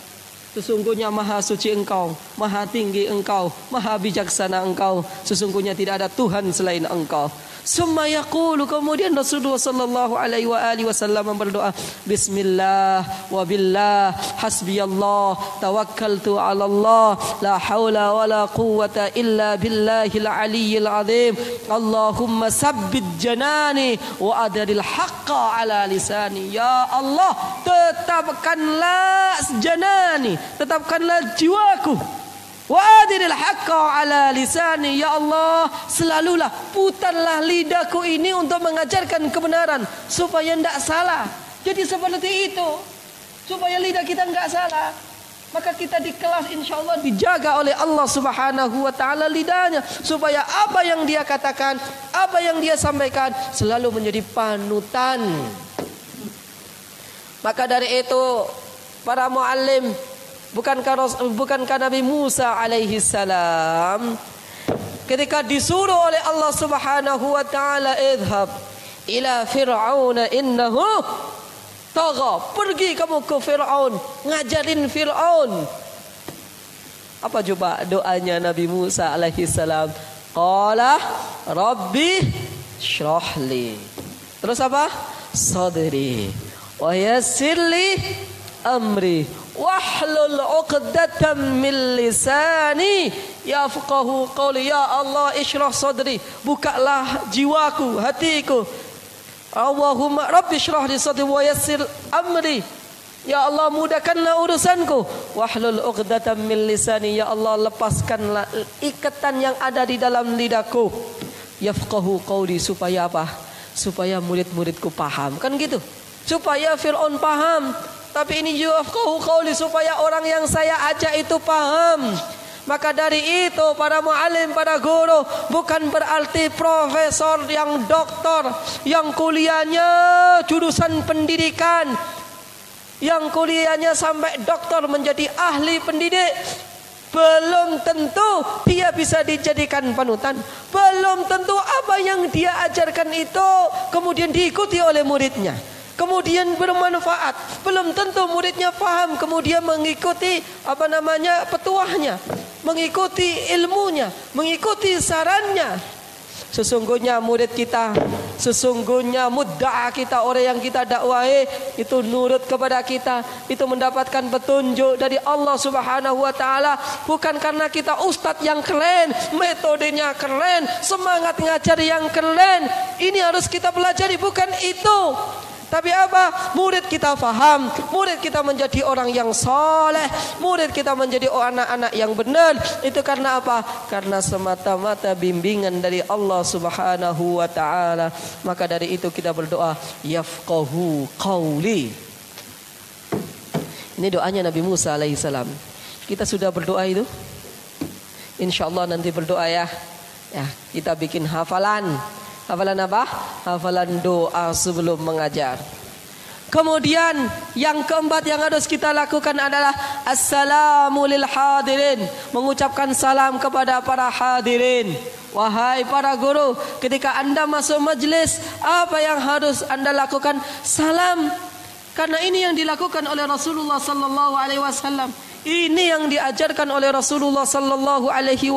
Sesungguhnya maha suci Engkau, maha tinggi Engkau, maha bijaksana Engkau. Sesungguhnya tidak ada Tuhan selain Engkau. Summa yaqulu, kemudian Rasulullah sallallahu alaihi wasallam berdoa, bismillah wa billah hasbiyallah tawakkaltu ala Allah la haula wala quwwata illa billahil aliyyil azim. Allahumma sabbit janani wa adril haqqa ala lisani. Ya Allah, tetapkanlah janani, tetapkanlah jiwaku. Wa adril haqqa ala lisani. Ya Allah, selalulah putarlah lidahku ini untuk mengajarkan kebenaran supaya tidak salah. Jadi seperti itu, supaya lidah kita enggak salah. Maka kita di kelas insyaallah dijaga oleh Allah Subhanahu wa taala lidahnya supaya apa yang dia katakan, apa yang dia sampaikan selalu menjadi panutan. Maka dari itu para muallim, bukankah Nabi Musa alaihi salam ketika disuruh oleh Allah Subhanahu wa taala, idhab ila fir'auna innahu tagha, pergi kamu ke Fir'aun, ngajarin Fir'aun. Apa coba doanya Nabi Musa alaihi salam? Qala rabbi shrahli. Terus apa? Sadri wa yassirli amri wahlul 'uqdatam min lisani yafqahu qawli. Ya Allah, ishrah sadri, bukalah jiwaku, hatiku. Allahumma rabbi shrah li sadri wa yassir amri. Ya Allah, mudahkanlah urusanku. Wahlul 'uqdatam min lisani. Ya Allah, lepaskanlah ikatan yang ada di dalam lidahku. Yafqahu qawli, supaya apa? Supaya murid-muridku paham. Kan gitu. Supaya Fir'aun paham. Tapi ini yafqahu qawli, supaya orang yang saya ajak itu paham. Maka dari itu para muallim, para guru, bukan berarti profesor yang doktor, yang kuliahnya jurusan pendidikan, yang kuliahnya sampai doktor menjadi ahli pendidik, belum tentu dia bisa dijadikan panutan. Belum tentu apa yang dia ajarkan itu kemudian diikuti oleh muridnya, kemudian bermanfaat. Belum tentu muridnya paham kemudian mengikuti petuahnya, mengikuti ilmunya, mengikuti sarannya. Sesungguhnya murid kita, sesungguhnya mudda'a kita, orang yang kita dakwahi itu nurut kepada kita, itu mendapatkan petunjuk dari Allah Subhanahu wa taala, bukan karena kita ustadz yang keren, metodenya keren, semangat ngajar yang keren. Ini harus kita pelajari, bukan itu. Tapi apa? Murid kita faham, murid kita menjadi orang yang soleh, murid kita menjadi anak-anak yang benar. Itu karena apa? Karena semata-mata bimbingan dari Allah Subhanahu wa ta'ala. Maka dari itu kita berdoa, yafqahu qawli. Ini doanya Nabi Musa alaihissalam. Kita sudah berdoa itu? InsyaAllah nanti berdoa ya. Kita bikin hafalan. Hafalan apa? Hafalan doa sebelum mengajar. Kemudian yang keempat yang harus kita lakukan adalah assalamu lil hadirin, mengucapkan salam kepada para hadirin. Wahai para guru, ketika Anda masuk majlis, apa yang harus Anda lakukan? Salam. Karena ini yang dilakukan oleh Rasulullah sallallahu alaihi wasallam. Ini yang diajarkan oleh Rasulullah sallallahu alaihi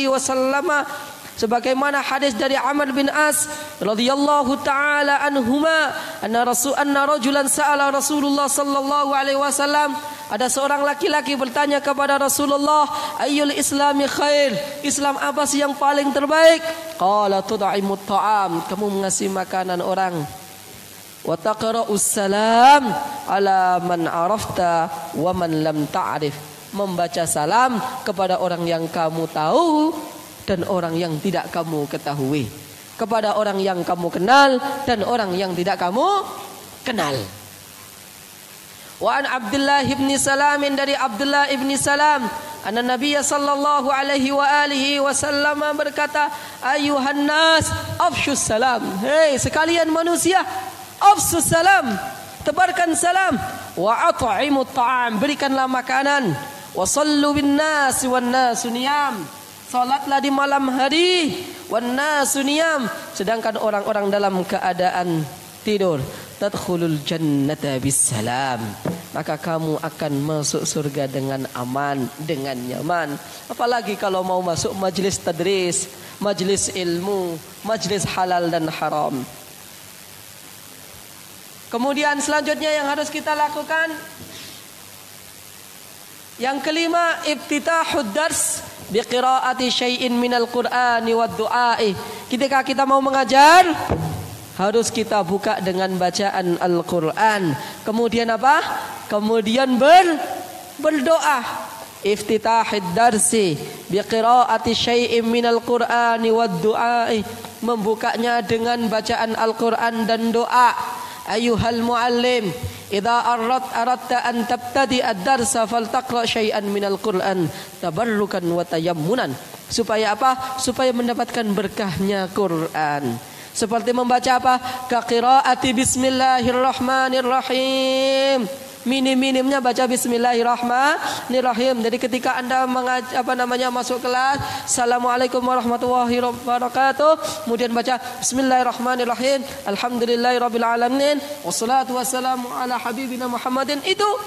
wasallam. Sebagaimana hadis dari Amr bin As radhiyallahu taala anhuma, anna rajulan sa'ala Rasulullah sallallahu alaihi wasallam, ada seorang laki-laki bertanya kepada Rasulullah, ayyul islami khair, Islam apa sih yang paling terbaik? Qala tud'imut ta'am, kamu mengasih makanan orang. wa taqra'us salam ala man arafta wa man lam ta'rif. Membaca salam kepada orang yang kamu tahu dan orang yang tidak kamu ketahui, kepada orang yang kamu kenal dan orang yang tidak kamu kenal. Wa an Abdullah ibn Salam, dari Abdullah ibn Salam, anna Nabiy sallallahu alaihi wa alihi wasallam berkata, ayuhan nas afshus salam. Hei sekalian manusia, afshus salam, tebarkan salam. Wa at'imut ta'am, berikanlah makanan. Wa sallu bin nas wan nasu niyam, salatlah di malam hari. Wan nasu niyam, sedangkan orang-orang dalam keadaan tidur. Tadkhulul jannata bisalam, maka kamu akan masuk surga dengan aman, dengan nyaman. Apalagi kalau mau masuk majlis tadris, majlis ilmu, majlis halal dan haram. Kemudian selanjutnya yang harus kita lakukan, yang kelima, iftitahud dars biqiraati syai'in minal qur'ani wad du'a'i. Ketika kita mau mengajar, harus kita buka dengan bacaan Al-Quran. Kemudian apa? Kemudian berdoa. Iftitahid darsi biqiraati syai'in minal qur'ani wad du'a'i, membukanya dengan bacaan Al-Quran dan doa. Ayuhal muallim, idza aradta an tabtadi ad-darsa faltaqra syai'an minal Qur'an tabarrukan wa tayammunan. Supaya apa? Supaya mendapatkan berkahnya Quran. Seperti membaca apa? Qiraati bismillahirrahmanirrahim. Minim-minimnya baca bismillahirrahmanirrahim. Jadi ketika Anda masuk kelas, assalamualaikum warahmatullahi wabarakatuh, kemudian baca bismillahirrahmanirrahim, alhamdulillahirabbil alamin, wassalatu wassalamu ala habibina Muhammadin. Itu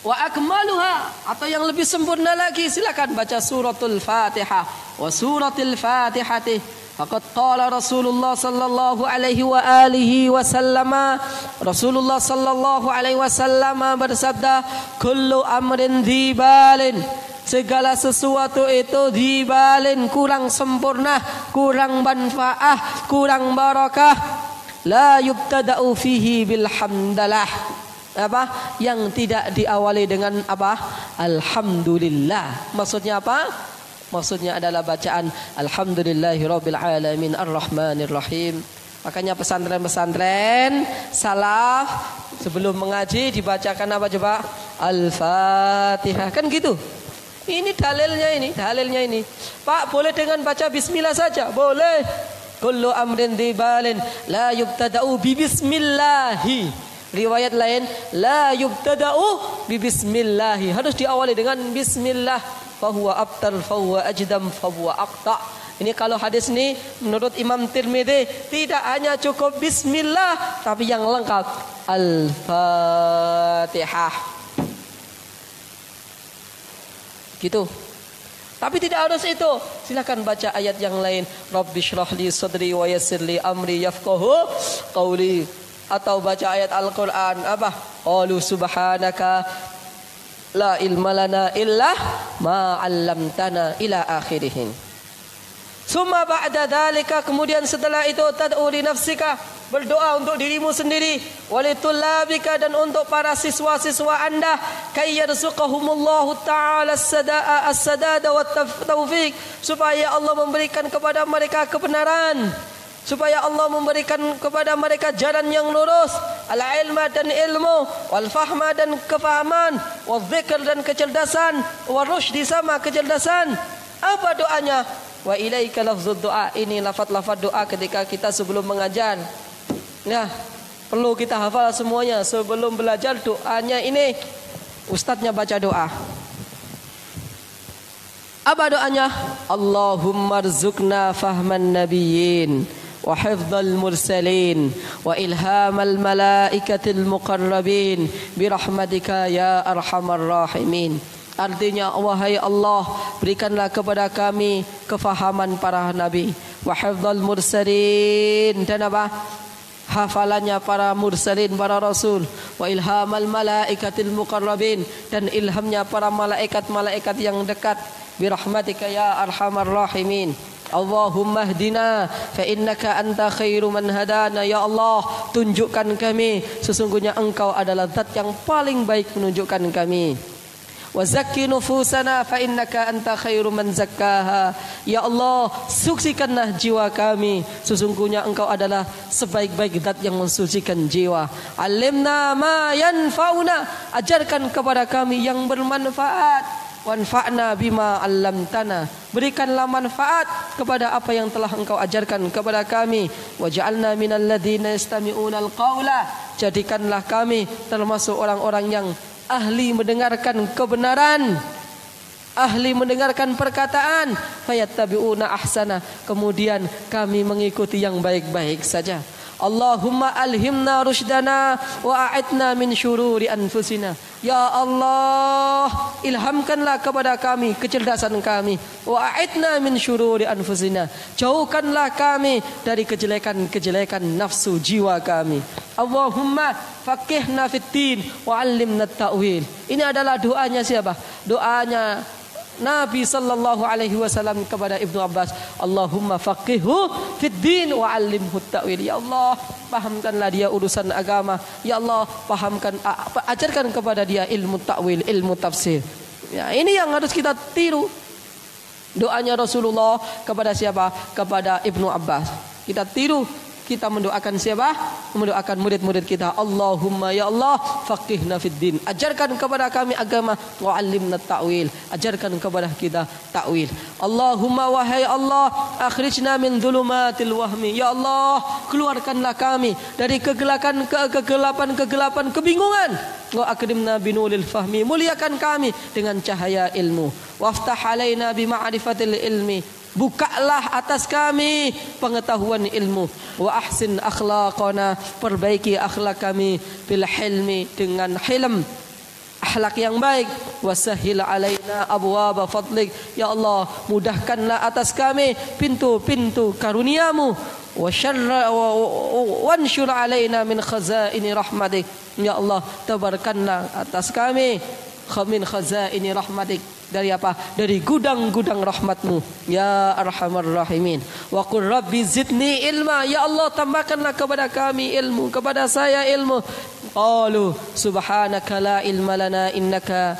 wa akmaluha, atau yang lebih sempurna lagi, silakan baca suratul Fatihah. Wa suratul Fatihati faqad qala Rasulullah sallallahu alaihi wa alihi wasallam, Rasulullah sallallahu alaihi wasallam bersabda, kullu amrin dibalin, segala sesuatu itu dibalin, kurang sempurna, kurang manfaah, kurang barakah, la yubtada'u fihi bilhamdalah, apa? Yang tidak diawali dengan apa? Alhamdulillah. Maksudnya apa? Maksudnya adalah bacaan alhamdulillahirabbil alamin arrahmanir rahim. Makanya pesantren-pesantren salaf sebelum mengaji dibacakan apa coba? Al-Fatihah. Kan gitu. Ini dalilnya ini. Pak, boleh dengan baca bismillah saja? Boleh. Kullu amrin dibalin la yubtada'u bi bismillahi. Riwayat lain la yubtada'u bi bismillahi, harus diawali dengan bismillah. Fahuwa abtar, fahuwa ajdam, fahuwa aqta. Ini kalau hadis ini menurut Imam Tirmidzi tidak hanya cukup bismillah, tapi yang lengkap Al-Fatihah. Gitu. Tapi tidak harus itu. Silakan baca ayat yang lain. Rabbi shrah li sadri wa yassir li amri yafqahu qawli. Atau baca ayat Al-Quran apa? Qalu subhanaka la ilma lana illa ma 'allamtana ila akhirih. Summa ba'da dzalika, kemudian setelah itu tad'u li nafsika, berdoa untuk dirimu sendiri, walitullabika, dan untuk para siswa-siswa Anda, kayyarzuqahumullahu ta'ala as-sadada wat taufiq, supaya Allah memberikan kepada mereka kebenaran, supaya Allah memberikan kepada mereka jalan yang lurus, al-ilma dan ilmu, wal fahma dan kefahaman, wal dzikr dan kecerdasan, wal rusydi sama kecerdasan. Apa doanya? Wa ilaika lafzud doa. Ini lafaz-lafaz doa ketika kita sebelum mengajar. Nah, perlu kita hafal semuanya sebelum belajar. Doanya ini ustadznya baca doa. Apa doanya? Allahumma rzuqna fahman nabiyyin wa hifdzal mursalin wa ilhamal malaikatil muqarrabin birahmatika ya arhamar rahimin. Artinya, wahai Allah, berikanlah kepada kami kefahaman para nabi, wa hifdzal mursalin, dan apa? Hafalannya para mursalin, para rasul, wa ilhamal malaikatil muqarrabin, dan ilhamnya para malaikat-malaikat yang dekat, birahmatika ya arhamar rahimin. Allahumma hdina fa innaka anta khairu man hadana. Ya Allah, tunjukkan kami, sesungguhnya Engkau adalah zat yang paling baik menunjukkan kami. Wa zakki nufusana fa innaka anta khairu man zakkaha. Ya Allah, sucikanlah jiwa kami, sesungguhnya Engkau adalah sebaik-baik zat yang mensucikan jiwa. Alimna ma yanfa'una, ajarkan kepada kami yang bermanfaat. Wanfa'na bima 'allamtana, berikanlah manfaat kepada apa yang telah Engkau ajarkan kepada kami. Waj'alna minal ladzina yastami'unal qaula, jadikanlah kami termasuk orang-orang yang ahli mendengarkan kebenaran, ahli mendengarkan perkataan, fayattabi'una ahsana, kemudian kami mengikuti yang baik-baik saja. Allahumma alhimna rushdana wa a'idna min syururi anfusina. Ya Allah, ilhamkanlah kepada kami kecerdasan kami. Wa a'idna min syururi anfusina, jauhkanlah kami dari kejelekan-kejelekan nafsu jiwa kami. Allahumma faqihna fiddin wa 'allimna at-ta'wil. Ini adalah doanya siapa? Doanya Nabi sallallahu alaihi wasallam kepada Ibnu Abbas. Allahumma faqihhu fiddin wa 'allimhu at-ta'wil. Ya Allah, pahamkanlah dia urusan agama. Ya Allah, ajarkan kepada dia ilmu ta'wil, ilmu tafsir. Ya, ini yang harus kita tiru. Doanya Rasulullah kepada siapa? Kepada Ibnu Abbas. Kita tiru. Kita mendoakan siapa? Mendoakan murid-murid kita. Allahumma ya Allah faqihna fid din, ajarkan kepada kami agama, wa 'allimna ta'wil, ajarkan kepada kita ta'wil. Allahumma wahai Allah, akhrijna min dhulumatil wahmi. Ya Allah, keluarkanlah kami dari kegelapan kebingungan. Wa akrimna binuril fahmi, muliakan kami dengan cahaya ilmu. Waftah alaina bima'rifatil ilmi, bukalah atas kami pengetahuan ilmu. Wa ahsin akhlaqana, perbaiki akhlak kami. Bil hilmi, dengan hilm, akhlak yang baik. Wasahil alaina abwaba fadlik. Ya Allah, mudahkanlah atas kami pintu-pintu karuniamu. Wansyur alaina min khazaini rahmatik. Ya Allah, tabarkanlah atas kami min khazaini rahmatik, dari apa? Dari gudang-gudang rahmatmu, ya arhamar rahimin. Wa qur rabbi zidni ilma. Ya Allah, tambahkanlah kepada kami ilmu, kepada saya ilmu. Qalu subhanaka la ilma lana innaka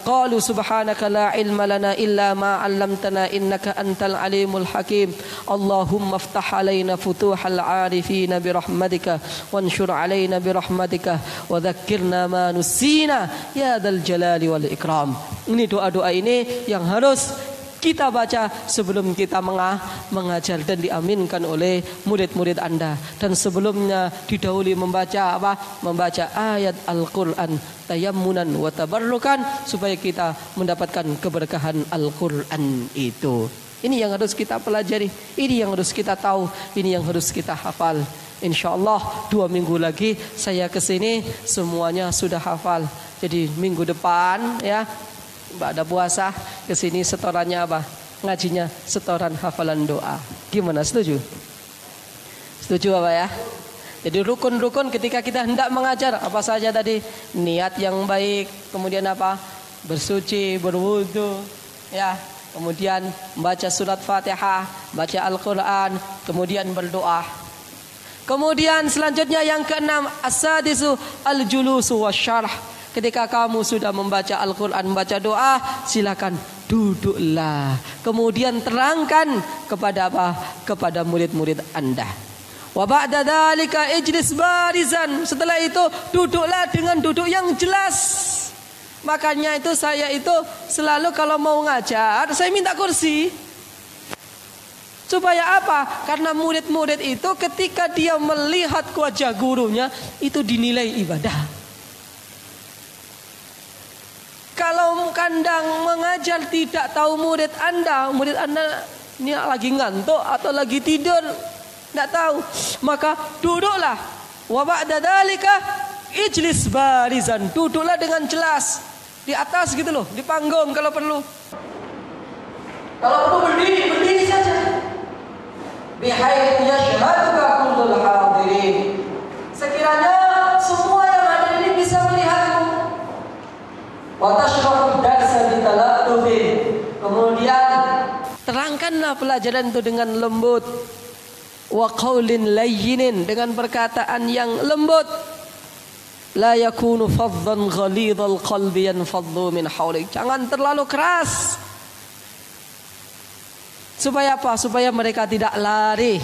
qalu subhanaka la ilma lana illa ma 'allamtana innaka antal alimul hakim. Allahumma iftah alaina futuhal 'arifin bi rahmatika wanshur alaina bi rahmatika wa dzakkirna ma nusina ya dzal jalali wal ikram. Ini doa-doa ini yang harus kita baca sebelum kita mengajar dan diaminkan oleh murid-murid Anda. Dan sebelumnya didahului membaca apa? Membaca ayat Al-Qur'an tayammunan wa tabarrukan, supaya kita mendapatkan keberkahan Al-Qur'an itu. Ini yang harus kita pelajari, ini yang harus kita tahu, ini yang harus kita hafal. Insyaallah 2 minggu lagi saya kesini semuanya sudah hafal. Jadi minggu depan ya, ada puasa, kesini setorannya apa? Ngajinya setoran hafalan doa. Gimana, setuju? Setuju apa ya? Jadi rukun-rukun ketika kita hendak mengajar apa saja tadi? Niat yang baik, kemudian apa? Bersuci, berwudu, ya. Kemudian membaca surat Fatihah, baca Al-Qur'an, kemudian berdoa. Kemudian selanjutnya yang keenam, as-sadisu al-julusu wasyarh. Ketika kamu sudah membaca Al-Quran, membaca doa, silakan duduklah. Kemudian terangkan kepada apa? Kepada murid-murid Anda. Wa ba'da dzalika ijlis barizan. Setelah itu duduklah dengan duduk yang jelas. Makanya itu saya itu selalu kalau mau ngajar, saya minta kursi. Supaya apa? Karena murid-murid itu ketika dia melihat wajah gurunya, itu dinilai ibadah. Kalau kandang mengajar tidak tahu murid Anda ini lagi ngantuk atau lagi tidur, tidak tahu, maka duduklah. Wa ba'da dzalika ijlis barizan, duduklah dengan jelas di atas gitu loh, di panggung kalau perlu. Kalau perlu berdiri saja. Bihaitsu yashhaduka kullul hadirin, sekiranya semua yang ada ini bisa melihatmu. Wa tashrahu darsa bitaladdufin, kemudian terangkanlah Sampaikanlah pelajaran itu dengan lembut. Wa qaulin layyinin, dengan perkataan yang lembut. La yakunu faddan ghalidhal qalbi yanfaddu min hawlik. Jangan terlalu keras. Supaya apa? Supaya mereka tidak lari.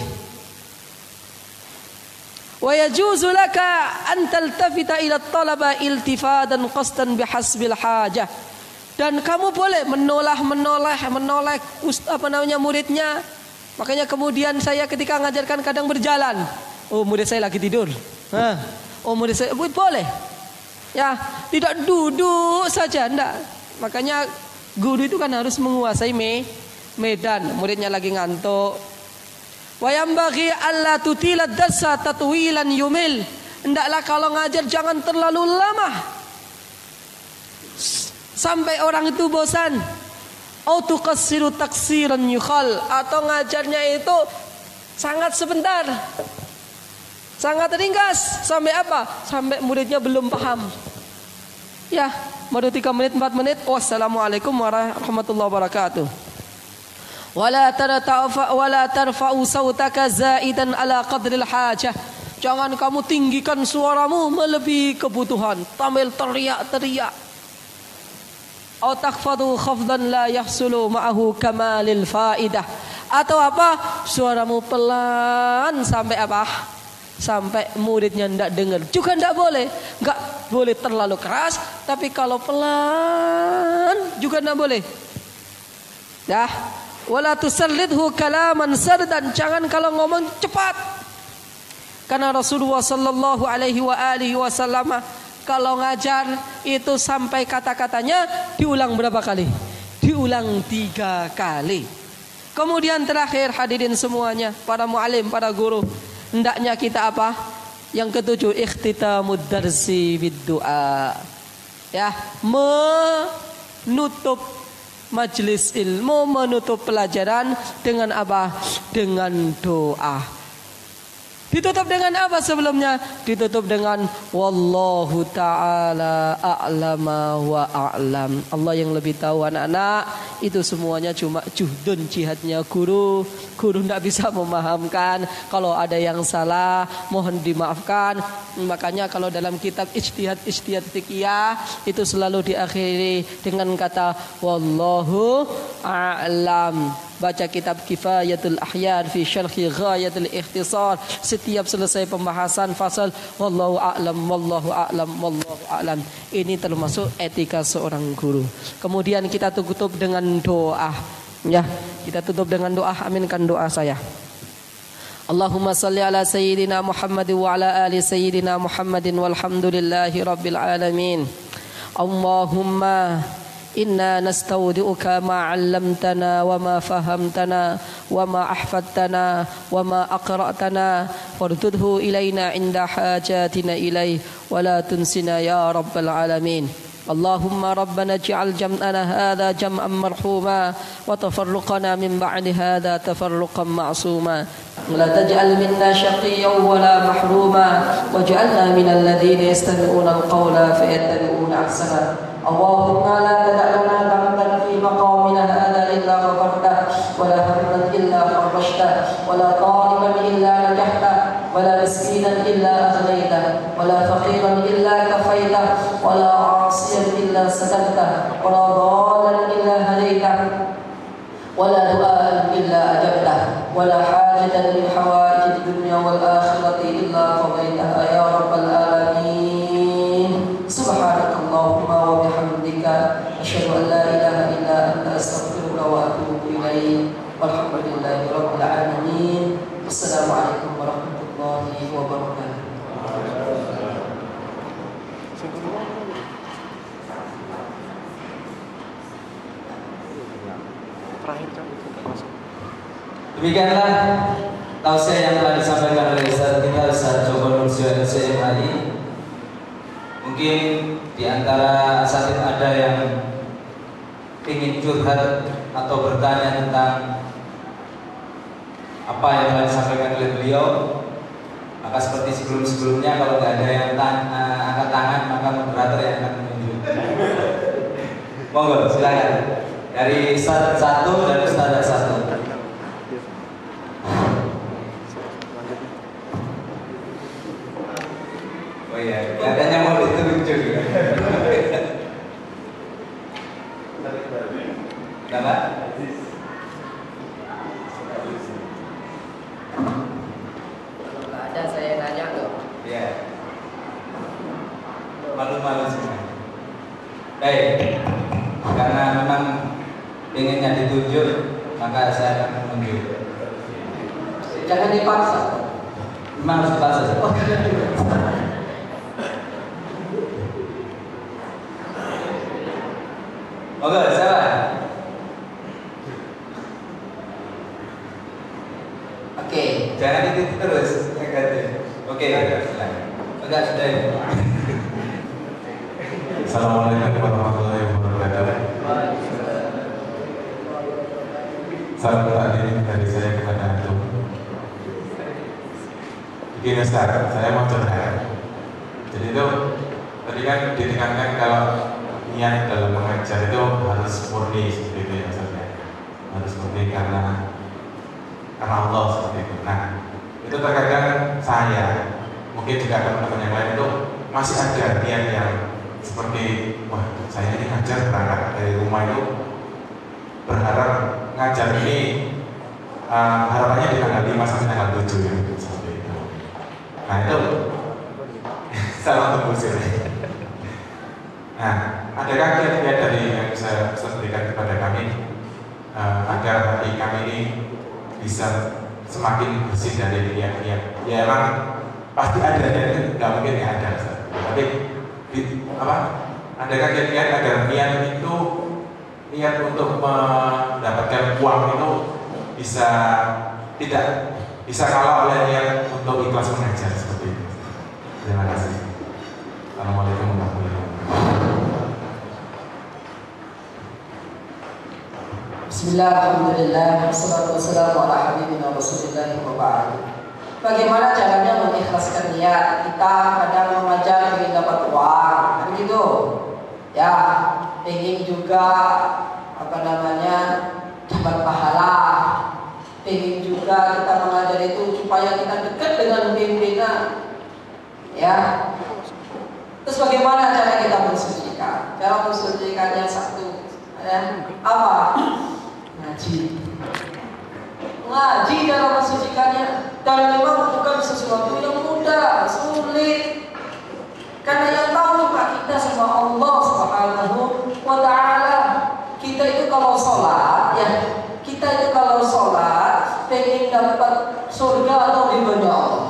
Wa yajuzu laka an taltafita ila talaba iltifadan qasdan bihasbil hajah. Dan kamu boleh menoleh muridnya. Makanya kemudian saya ketika ngajarkan kadang berjalan. Oh, murid saya lagi tidur. Oh, murid saya boleh. Ya, tidak duduk saja, enggak. Makanya guru itu kan harus menguasai medan. Muridnya lagi ngantuk. Wa yambaghi alla tutila darsa tatwilan yumil. Hendaklah kalau ngajar jangan terlalu lama sampai orang itu bosan. Au tuqassiru taksiran yukhal, atau ngajarnya itu sangat sebentar, sangat ringkas. Sampai apa? Sampai muridnya belum paham. Ya, baru 3 menit 4 menit. Wassalamualaikum warahmatullahi wabarakatuh. Wala tarfa'u sautaka zaidan ala qadril hajah. Jangan kamu tinggikan suaramu melebihi kebutuhan, tampil teriak-teriak. Au takhfadu khafdan la yahsulu ma'ahu kamalil faidah. Atau apa? Suaramu pelan sampai apa? Sampai muridnya tidak dengar. Juga tidak boleh. Enggak boleh terlalu keras, tapi kalau pelan juga tidak boleh. Dah. Wala tusallidhu kalaman sardan. Jangan kalau ngomong cepat. Karena Rasulullah sallallahu alaihi wasallam kalau ngajar itu sampai kata-katanya diulang berapa kali? Diulang 3 kali. Kemudian terakhir hadirin semuanya, para muallim, para guru, hendaknya kita apa? Yang ke-7, ikhtitamud darsi bid-du'a. Ya, menutup majelis ilmu, menutup pelajaran dengan apa? Dengan doa. Ditutup dengan apa sebelumnya? Ditutup dengan wallahu ta'ala a'lama wa a'lam. Allah yang lebih tahu anak-anak. Itu semuanya cuma juhdun, jihadnya guru. Guru tidak bisa memahamkan. Kalau ada yang salah mohon dimaafkan. Makanya kalau dalam kitab ijtihad fiqhiyah itu selalu diakhiri dengan kata wallahu a'lam. Baca kitab Kifayatul Ahyan fi Syarhi Ghayatul Ikhtisar. Setiap selesai pembahasan fasal wallahu a'lam, wallahu a'lam, wallahu a'lam. Ini termasuk etika seorang guru. Kemudian kita tutup dengan doa. Ya, kita tutup dengan doa. Aminkan doa saya. Allahumma salli ala sayyidina Muhammad wa ala ali sayyidina Muhammadin walhamdulillahi rabbil alamin. Allahumma إنا نستودعك ما علمتنا وما فهمتنا وما أحفظتنا وما أقرأتنا فارده إلينا عند حاجاتنا إليه ولا تنسنا يا رب العالمين. اللهم ربنا اجعل جمعنا هذا جمعا مرحوما وتفرقنا من بعد هذا تفرقا معصوما ولا تجعل منا شقيا ولا محروما واجعلنا من الذين يستمعون القول فيتبعون أحسنه. اللهم لا تدع لنا ذنبا في مقامنا هذا إلا غفرته ولا هما إلا فرجته ولا طالبا إلا نجحته ولا مسكينا إلا أغنيته ولا فقيرا إلا كفيته ولا عاصيا إلا سترته ولا ضالا إلا هديته ولا دعاء إلا أجبته ولا حاجة من حوائج الدنيا والآخرة إلا قضيتها يا رب العالمين. سبحانك اللهم وبحمدك أشهد أن لا إله إلا أنت أستغفرك وأتوب إليك والحمد لله رب العالمين. السلام عليكم ورحمة الله وبركاته. Demikianlah tausiah yang telah disampaikan oleh Ustaz kita, Ustaz Joko Nur SMAI. Mungkin di antara asatidz ada yang ingin curhat atau bertanya tentang apa yang telah disampaikan oleh beliau. Maka seperti sebelum-sebelumnya, kalau tidak ada yang angkat tangan, maka moderator yang akan menunjuk. Monggo silakan. Dari Ustaz 1 dan Ustaz 1. Oh iya, katanya mau ditunjuk ya. Kenapa? Nggak ada, saya nanya loh. Iya. Malu-malu semua. Baik, karena memang inginnya ditunjuk, maka saya akan menunjuk. Jangan dipaksa. Memang harus dipaksa. Oh, jangan dipaksa. Oke, siapa? Oke. Jangan itu terus. Oke, silakan. Enggak sudah ya. Assalamualaikum warahmatullahi wabarakatuh. Salam taklim dari saya kepada antum. Begini Ustaz, saya mau curhat. Jadi itu tadi kan ditekankan kalau niat dalam mengajar itu harus murni seperti itu ya Ustaz ya. Harus murni karena Allah seperti itu. Nah, itu terkadang saya, mungkin juga teman-teman yang lain itu masih ada niat yang seperti, wah saya ini ngajar berangkat dari rumah itu berharap ngajar ini harapannya di tanggal 5 sampai tanggal 7 ya, seperti itu. Nah itu salah tembus ya. Nah, adakah kiat-kiat dari yang bisa berikan kepada kami agar hati kami ini bisa semakin bersih dari niat-niat? Ya emang pasti ada, dan nggak mungkin nggak ada, tapi adakah kiat-kiat agar niat itu, niat untuk mendapatkan uang itu bisa tidak bisa kalah oleh niat untuk ikhlas mengajar seperti itu? Terima kasih. Assalamualaikum warahmatullahi wabarakatuh. Bismillah, alhamdulillah, wassalatu wassalamu ala habibina rasulillah wa ba'd. Bagaimana caranya mengikhlaskan niat? Kita kadang mengajar ingin dapat uang, kan gitu. Ya, ingin juga dapat pahala. Ingin juga kita mengajar itu supaya kita dekat dengan pimpinan. Ya. Terus bagaimana cara kita mensucikan? Cara mensucikannya satu, ada apa? Ngaji dalam mensucikannya, dan memang bukan sesuatu yang mudah, sulit. Karena yang tahu cuma kita sama Allah Subhanahu wa Ta'ala. Kita itu kalau sholat, ya, kita itu kalau sholat pengen dapat surga atau ridhonya Allah.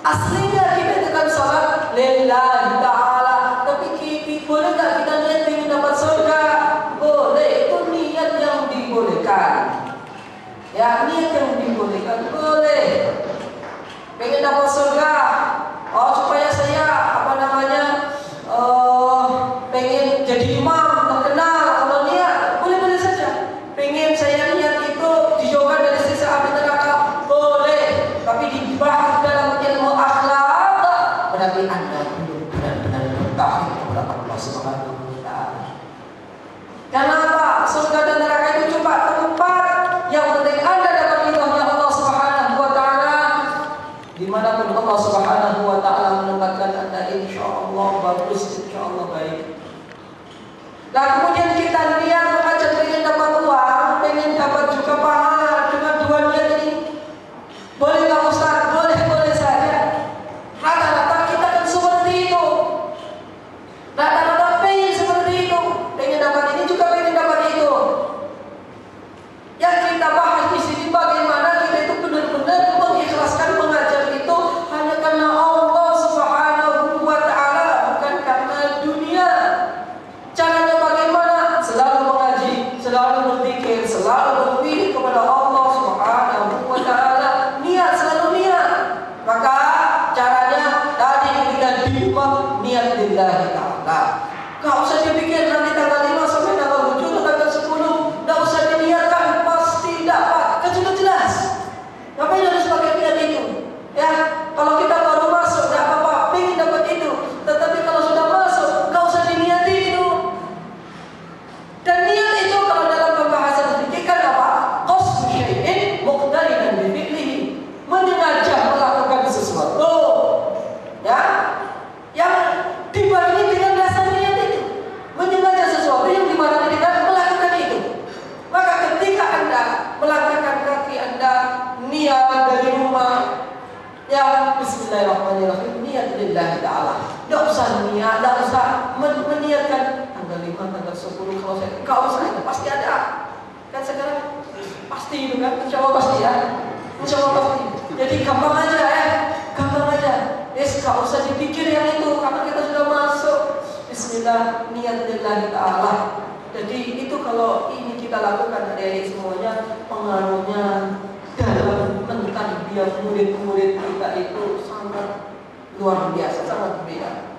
Aslinya kita itu kan sholat lillahi ta'ala, tapi boleh nggak kita niat pengen dapat surga? Boleh, itu niat yang dibolehkan. Ya, niat yang dibolehkan boleh. Pengen dapat surga, supaya saya pengen jadi imam terkenal. Kalau niat boleh saja. Pengen saya niat itu dijauhkan dari siksa api neraka, boleh. Tapi dibahas dalam ilmu akhlak, berarti Anda belum benar-benar bertauhid kepada Allah Subhanahu wa Ta'ala. Karena apa? Surga dan neraka itu cuma tempat. Yang penting Anda dapat ridhonya Allah Subhanahu wa Ta'ala. Dimanapun Allah Subhanahu wa Ta'ala menempatkan Anda, insya Allah bagus, insya Allah baik. Nah, kemudian kita lihat mengajar pengen dapat uang, pengen dapat juga pahala dengan dua niat ini. Boleh nggak Ustaz? Boleh saja. Rata-rata kita kan seperti itu. Rata-rata pengen seperti itu. Pengen dapat ini juga pengen dapat itu. Yang kita bahas di sini bagaimana kita itu benar-benar mengikhlaskan mengajar itu hanya karena Allah Subhanahu wa Ta'ala, bukan karena dunia. Caranya bagaimana? Selalu mengaji, selalu berzikir, selalu berpikir kepada Allah Subhanahu wa Ta'ala. Niat, selalu niat. Maka caranya tadi ketika di rumah, niat lillahi ta'ala. Gak usah dipikir nanti tanggal 5 sampai tanggal 7 atau tanggal 10. Gak usah diniatkan, pasti dapat. Kan sudah jelas. Ngapain harus pakai niat itu? Ya, kalau kita baru masuk gak apa-apa, pengen dapat itu. Tetapi kalau sudah masuk, gak usah diniati itu. Dan niat itu kalau dalam pembahasan fikih kan apa? Qasdu syai'in muqtarinan bi fi'lihi. Menyengaja melakukan sesuatu Bismillahirrahmanirrahim, niat lillahi ta'ala. Tidak usah niat, tidak usah meniatkan tanggal 5, tanggal 10 kalau saya, enggak usah, itu pasti ada. Kan sekarang pasti itu kan, insya Allah pasti ya. Insya Allah pasti. Jadi gampang aja ya, gampang aja. Yes, enggak usah dipikir yang itu, karena kita sudah masuk. Bismillah, niat lillahi ta'ala. Jadi itu kalau ini kita lakukan dari semuanya, pengaruhnya dalam mentarbiyah murid-murid kita itu sangat luar biasa, sangat berbeda.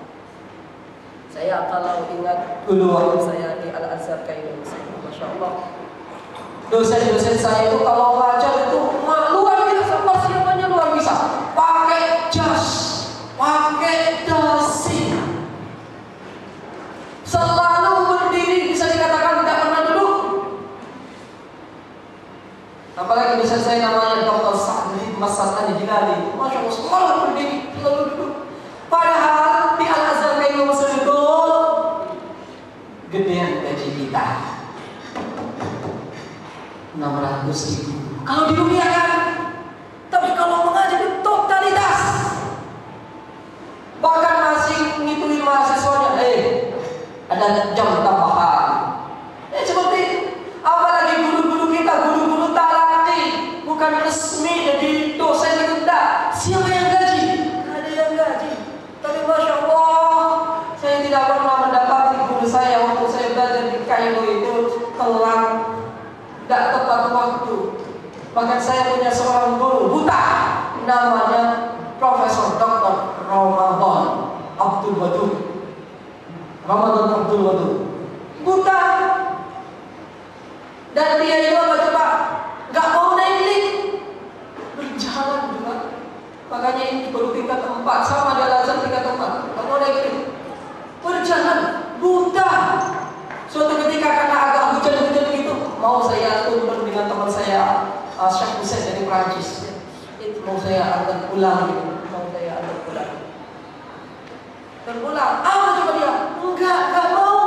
Saya kalau ingat dulu waktu saya di Al-Azhar kayak ini, Masya Allah, dosen-dosen saya itu kalau ngajar itu luar biasa, persiapannya luar biasa. Pakai jas, pakai dasi, selalu berdiri, bisa dikatakan tidak pernah duduk. Apalagi dosen saya namanya Dr. Sa'di Mas'ad Al-Jilali, Masya Allah, selalu berdiri, selalu duduk. Padahal di Al-Azhar kayak ini itu gedean gaji kita 600.000 kalau di dunia kan. Tapi kalau mengajar itu totalitas, bahkan masih ngituin mahasiswanya, ada jam tambahan, seperti itu. Apalagi guru-guru kita, guru-guru talaki, bukan resmi jadi dosen itu enggak. Siapa yang gaji? Nggak ada yang gaji. Tapi Masya Allah, saya tidak pernah mendapati guru saya waktu saya belajar di Kairo itu telat, tidak tepat waktu. Bahkan saya punya seorang guru buta, namanya Profesor Dr. Ramadan Abdul Wadud. Buta. Dan dia itu apa coba? Gak mau naik lift, berjalan juga. Makanya ini baru tingkat 4, sama di Al-Azhar tingkat 4. Gak mau naik lift, berjalan, buta. Suatu ketika karena agak hujan-hujan gitu, mau saya turun dengan teman saya Syekh Hussein dari Prancis. Itu mau saya antar pulang gitu. Terpulang, apa coba dia? Enggak mau.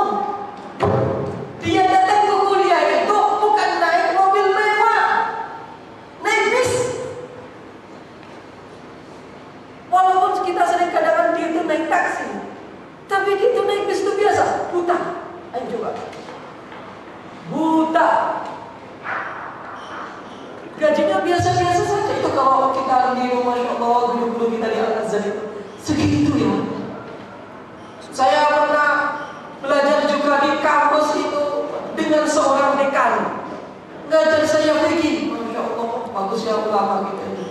Dia datang ke kuliah itu bukan naik mobil mewah, naik bis. Walaupun kita sering kadang-kadang dia itu naik taksi, tapi dia itu naik bis itu biasa, buta. Ayo coba, buta. Gajinya biasa-biasa saja. Itu kalau kita di rumah, Masya Allah, guru-guru kita di Al-Azhar itu segitu ya. Saya pernah belajar juga di kampus itu dengan seorang dekan, ngajar saya fikih. Masya Allah, bagus ya ulama kita ini.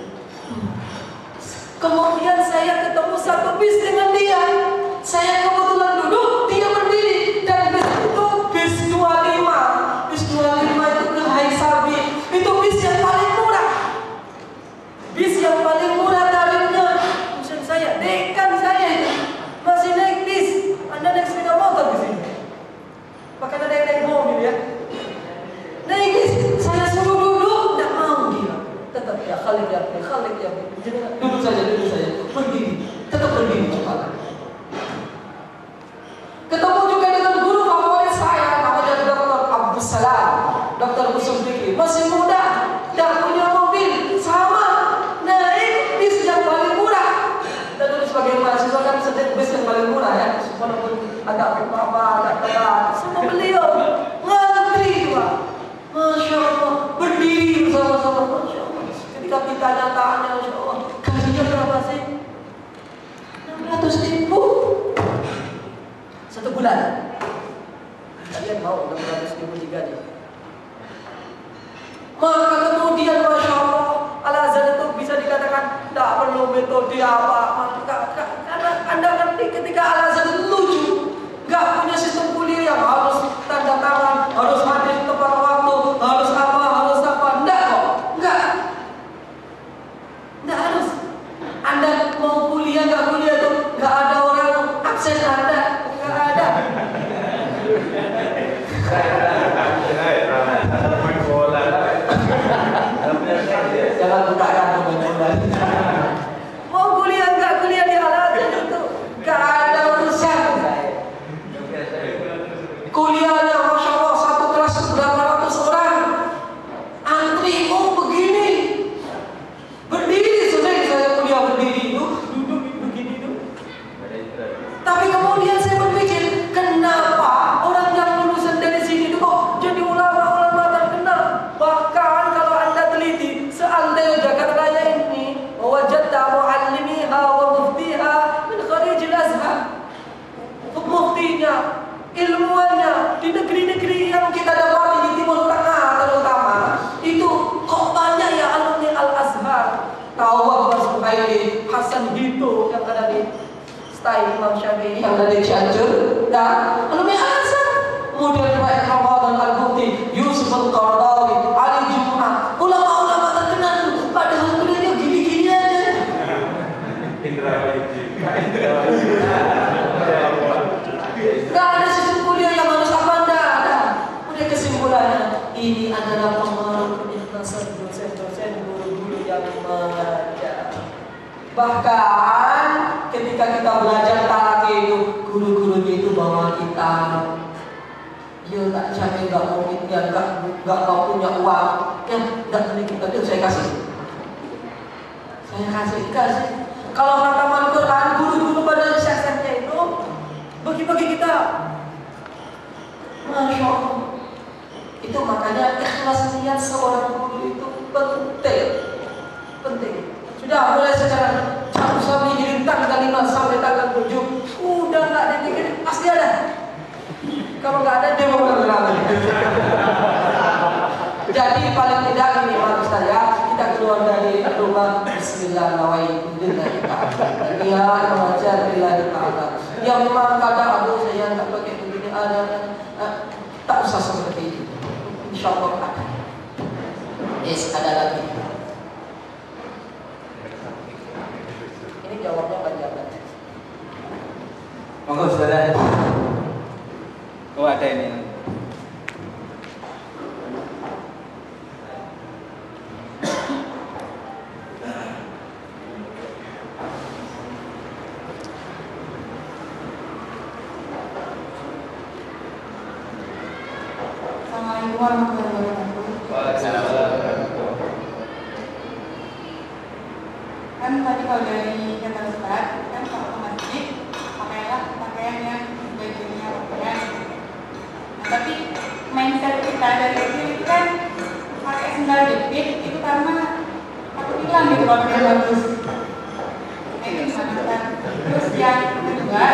Kemudian saya ketemu satu bis dengan dia. Saya kebetulan duduk, dia berdiri. Dan bis itu bis 25. Bis 25 itu ke Haisabi. Itu bis yang paling murah. Bis yang paling murah tarifnya. Dosen saya, dekan saya itu masih naik bis. Anda naik sepeda motor di sini. Bahkan ada yang naik mobil ya. Naik bis, saya suruh duduk, tidak mau dia. Tetap ya, Khalid ya, duduk saja, berdiri, tetap berdiri cepat. Ketemu juga dengan guru favorit saya, namanya Dr. Abdul Salam, Dr. Usul Fikri, masih muda, tidak punya mobil, sama naik bis yang paling murah. Kita dulu sebagai mahasiswa kan sedang bis yang paling murah ya, walaupun agak agak telat. Sama beliau ngantri Pak, Masya Allah, berdiri bersama-sama, Masya Allah. Ketika ditanya-tanya, Masya Allah, gajinya berapa sih? 600.000 1 bulan. Kalian mau 600.000 digaji? Maka kemudian Masya Allah, Al-Azhar itu bisa dikatakan tidak perlu metode apa. Karena Anda ngerti ketika Al-Azhar itu lucu, nggak punya sistem kuliah yang harus tanda tangan, harus hadir tepat waktu, harus apa, enggak kok, enggak harus. Anda mau kuliah nggak kuliah tuh nggak ada orang absen Anda, nggak ada. Jangan buka kartu bola. Mau kuliah ilmuannya di negeri-negeri yang kita dapati di Timur Tengah terutama itu kok banyak ya alumni Al-Azhar. Tahu Akbar Suhaili, Hasan Hito yang ada di Style Imam Syafi'i yang ada di Cianjur, dan alumni Al-Azhar. Kemudian Pak Ramadan Al-Bukhari, Yusuf Al-Qaradawi, Ali Jum'ah, ulama-ulama terkenal tuh, padahal kuliahnya gini-gini aja. Gak ada sistem kuliah yang harus apa, enggak ada. Udah kesimpulannya, ini adalah pengaruh ikhlasat dosen-dosen, guru-guru yang mengajar. Bahkan ketika kita belajar talaki itu, guru-gurunya itu bawa kita. Dia tak jamin, gak mau mitnya, gak mau punya uang. Ya, gak beli kita, dia saya kasih. Saya kasih. Kalau khataman Quran, guru-guru pada syekh-syekhnya itu bagi-bagi kita. Masya Allah. Itu makanya ikhlas niat seorang guru itu penting. Penting. Sudah mulai sekarang, jam sampai hidup tanggal 5 sampai tanggal 7. Udah gak ada dikit, pasti ada. Kalau nggak ada dia mau berlalu. Jadi paling tidak ini maksud saya, kita keluar dari rumah Bismillahirrahmanirrahim. Niat mengajar billahi ta'ala. Yang memang kadang aduh saya tak pakai begini ada, tak usah seperti itu. Insyaallah ada. Yes, ada lagi. Ini jawabnya banyak. Monggo saudara. Oh ada ini. Assalamualaikum warahmatullahi wabarakatuh. Kan tadi kalau dari kata Ustaz, kan kalau ke masjid pakailah pakaian yang bajunya pakaian. Tapi mindset kita dari kecil itu kan pakai sendal jepit itu karena takut hilang gitu kalau pakai bagus. Nah itu gimana kan? Terus yang kedua,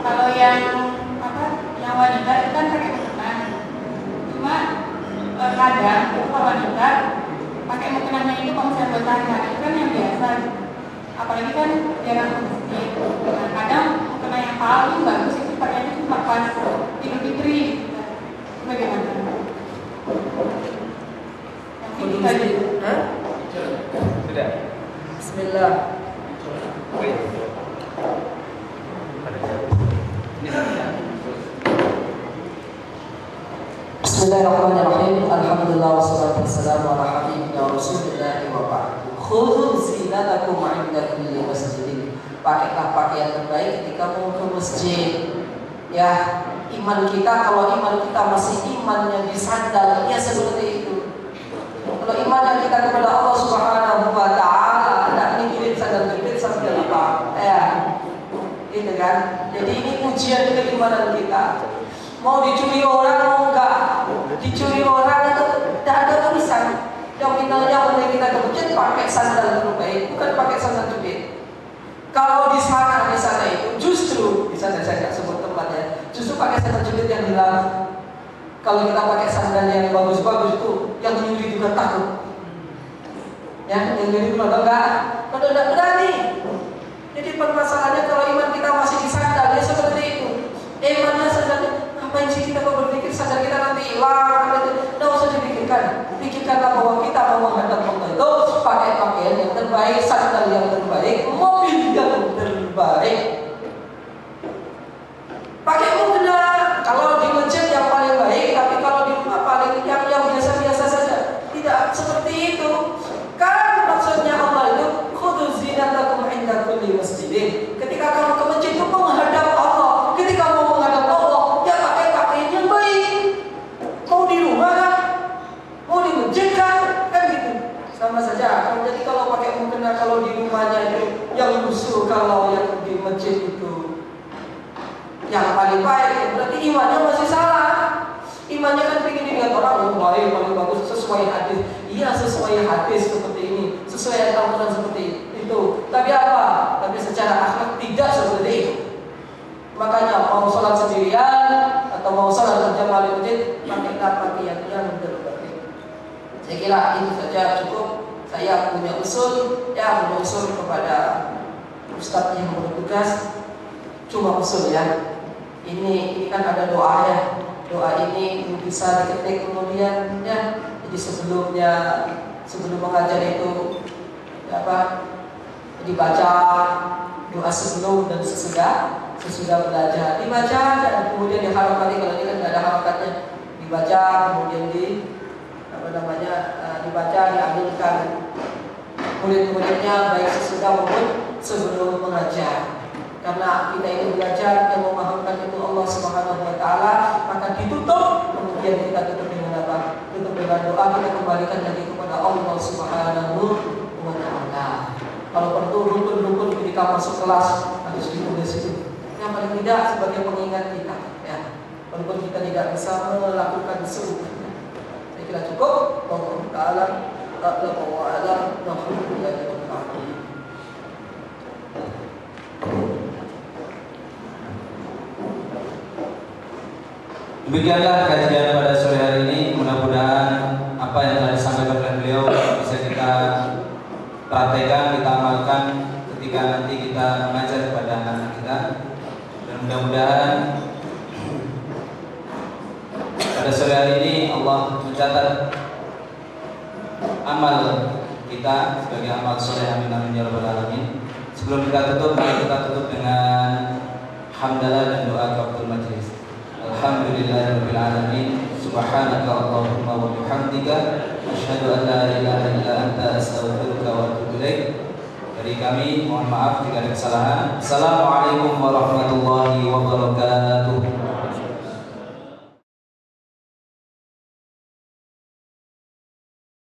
kalau yang apa? Yang wanita itu kan pakai mukena. Cuma kadang itu kalau wanita pakai mukenanya itu kalau misalnya buat tanya itu kan yang biasa. Apalagi kan jarang ke masjid. Nah, kadang mukena yang paling bagus itu pakainya cuma pas Idul Fitri. Bagaimana? Yang ini tadi. Sudah. Bismillah. Bismillahirrahmanirrahim. Alhamdulillah wassalatu wassalamu ala habibina Rasulillah wa ba'd. Khudhu zinatakum 'inda kulli masjidin. Pakailah pakaian terbaik ketika mau ke masjid. Ya, iman kita, kalau iman kita masih imannya di sandal, ya seperti itu. Kalau imannya kita kepada Allah Subhanahu wa taala, tidak mikirin sandal jepit sambil apa. Ya. Gitu kan? Jadi ini ujian keimanan kita. Mau dicuri orang mau enggak? Dicuri orang itu tidak ada tulisan. Yang finalnya penting kita ke masjid pakai sandal terbaik, bukan pakai sandal jepit. Kalau di sana itu justru di sana saya nggak sebut tempatnya, justru pakai sandal jepit yang dilarang. Kalau kita pakai sandal yang bagus-bagus itu, yang nyuri juga takut. Ya, yang nyuri juga enggak, kalau tidak berani. Jadi permasalahannya kalau iman kita masih di sandal, ya seperti itu. Imannya sandal, ngapain sih kita kalau berpikir sandal kita nanti hilang? Tidak usah dipikirkan. Pikirkanlah bahwa kita mau menghadap Allah itu pakai pakaian yang terbaik, sandal yang terbaik, mobil yang terbaik. Pakai mukena kalau di masjid yang paling baik, tapi kalau di rumah paling yang biasa-biasa saja. Tidak seperti itu. Kan maksudnya Allah itu khudhu zinatakum 'inda kulli masjidin. Ketika kamu ke masjid itu menghadap Allah. Ketika mau menghadap Allah, ya pakai pakaian yang baik. Mau di rumah kan? Mau di masjid kan gitu. Sama saja. Jadi kalau pakai mukena kalau di rumahnya itu yang lusuh, kalau yang di masjid itu yang paling baik, berarti imannya masih salah. Imannya kan ingin dilihat orang yang baik, paling bagus sesuai hadis. Iya sesuai hadis seperti ini, sesuai Al-Quran seperti itu. Tapi apa? Tapi secara akhlak tidak seperti itu. usul, ya usul kepada ustadz yang bertugas, cuma usul ya. Ini kan ada doa ya. Doa ini bisa diketik kemudian ya. Jadi sebelum mengajar itu dibaca doa sebelum dan sesudah belajar, dibaca dan kemudian diharapkan. Kalau ini kan nggak ada harokatnya, dibaca kemudian dibaca, diambilkan murid-muridnya baik sesudah maupun sebelum mengajar. Karena kita itu belajar yang memahamkan itu Allah Subhanahu Wa Taala, maka ditutup, kemudian kita tutup dengan apa? Tutup dengan doa, kita kembalikan lagi kepada Allah Subhanahu Wa Taala. Kalau perlu rukun-rukun ketika masuk kelas harus ditulis itu. Yang paling tidak sebagai pengingat kita, ya. Walaupun kita tidak bisa melakukan semuanya. Saya kira cukup. Allah Taala Demikianlah kajian pada sore hari ini. Mudah-mudahan apa yang telah disampaikan oleh beliau bisa kita praktekkan, kita amalkan ketika nanti kita mengajar kepada anak-anak kita. Dan mudah-mudahan pada sore hari ini Allah mencatat amal kita sebagai amal soleh. Amin amin ya rabbal alamin. Sebelum kita tutup, mari kita tutup dengan hamdalah dan doa kafaratul majlis. Alhamdulillahirabbil alamin. Subhanaka Allahumma wa bihamdika asyhadu an la ilaha illa anta astaghfiruka wa atubu ilaik. Dari kami mohon maaf jika ada kesalahan. Assalamualaikum warahmatullahi wabarakatuh.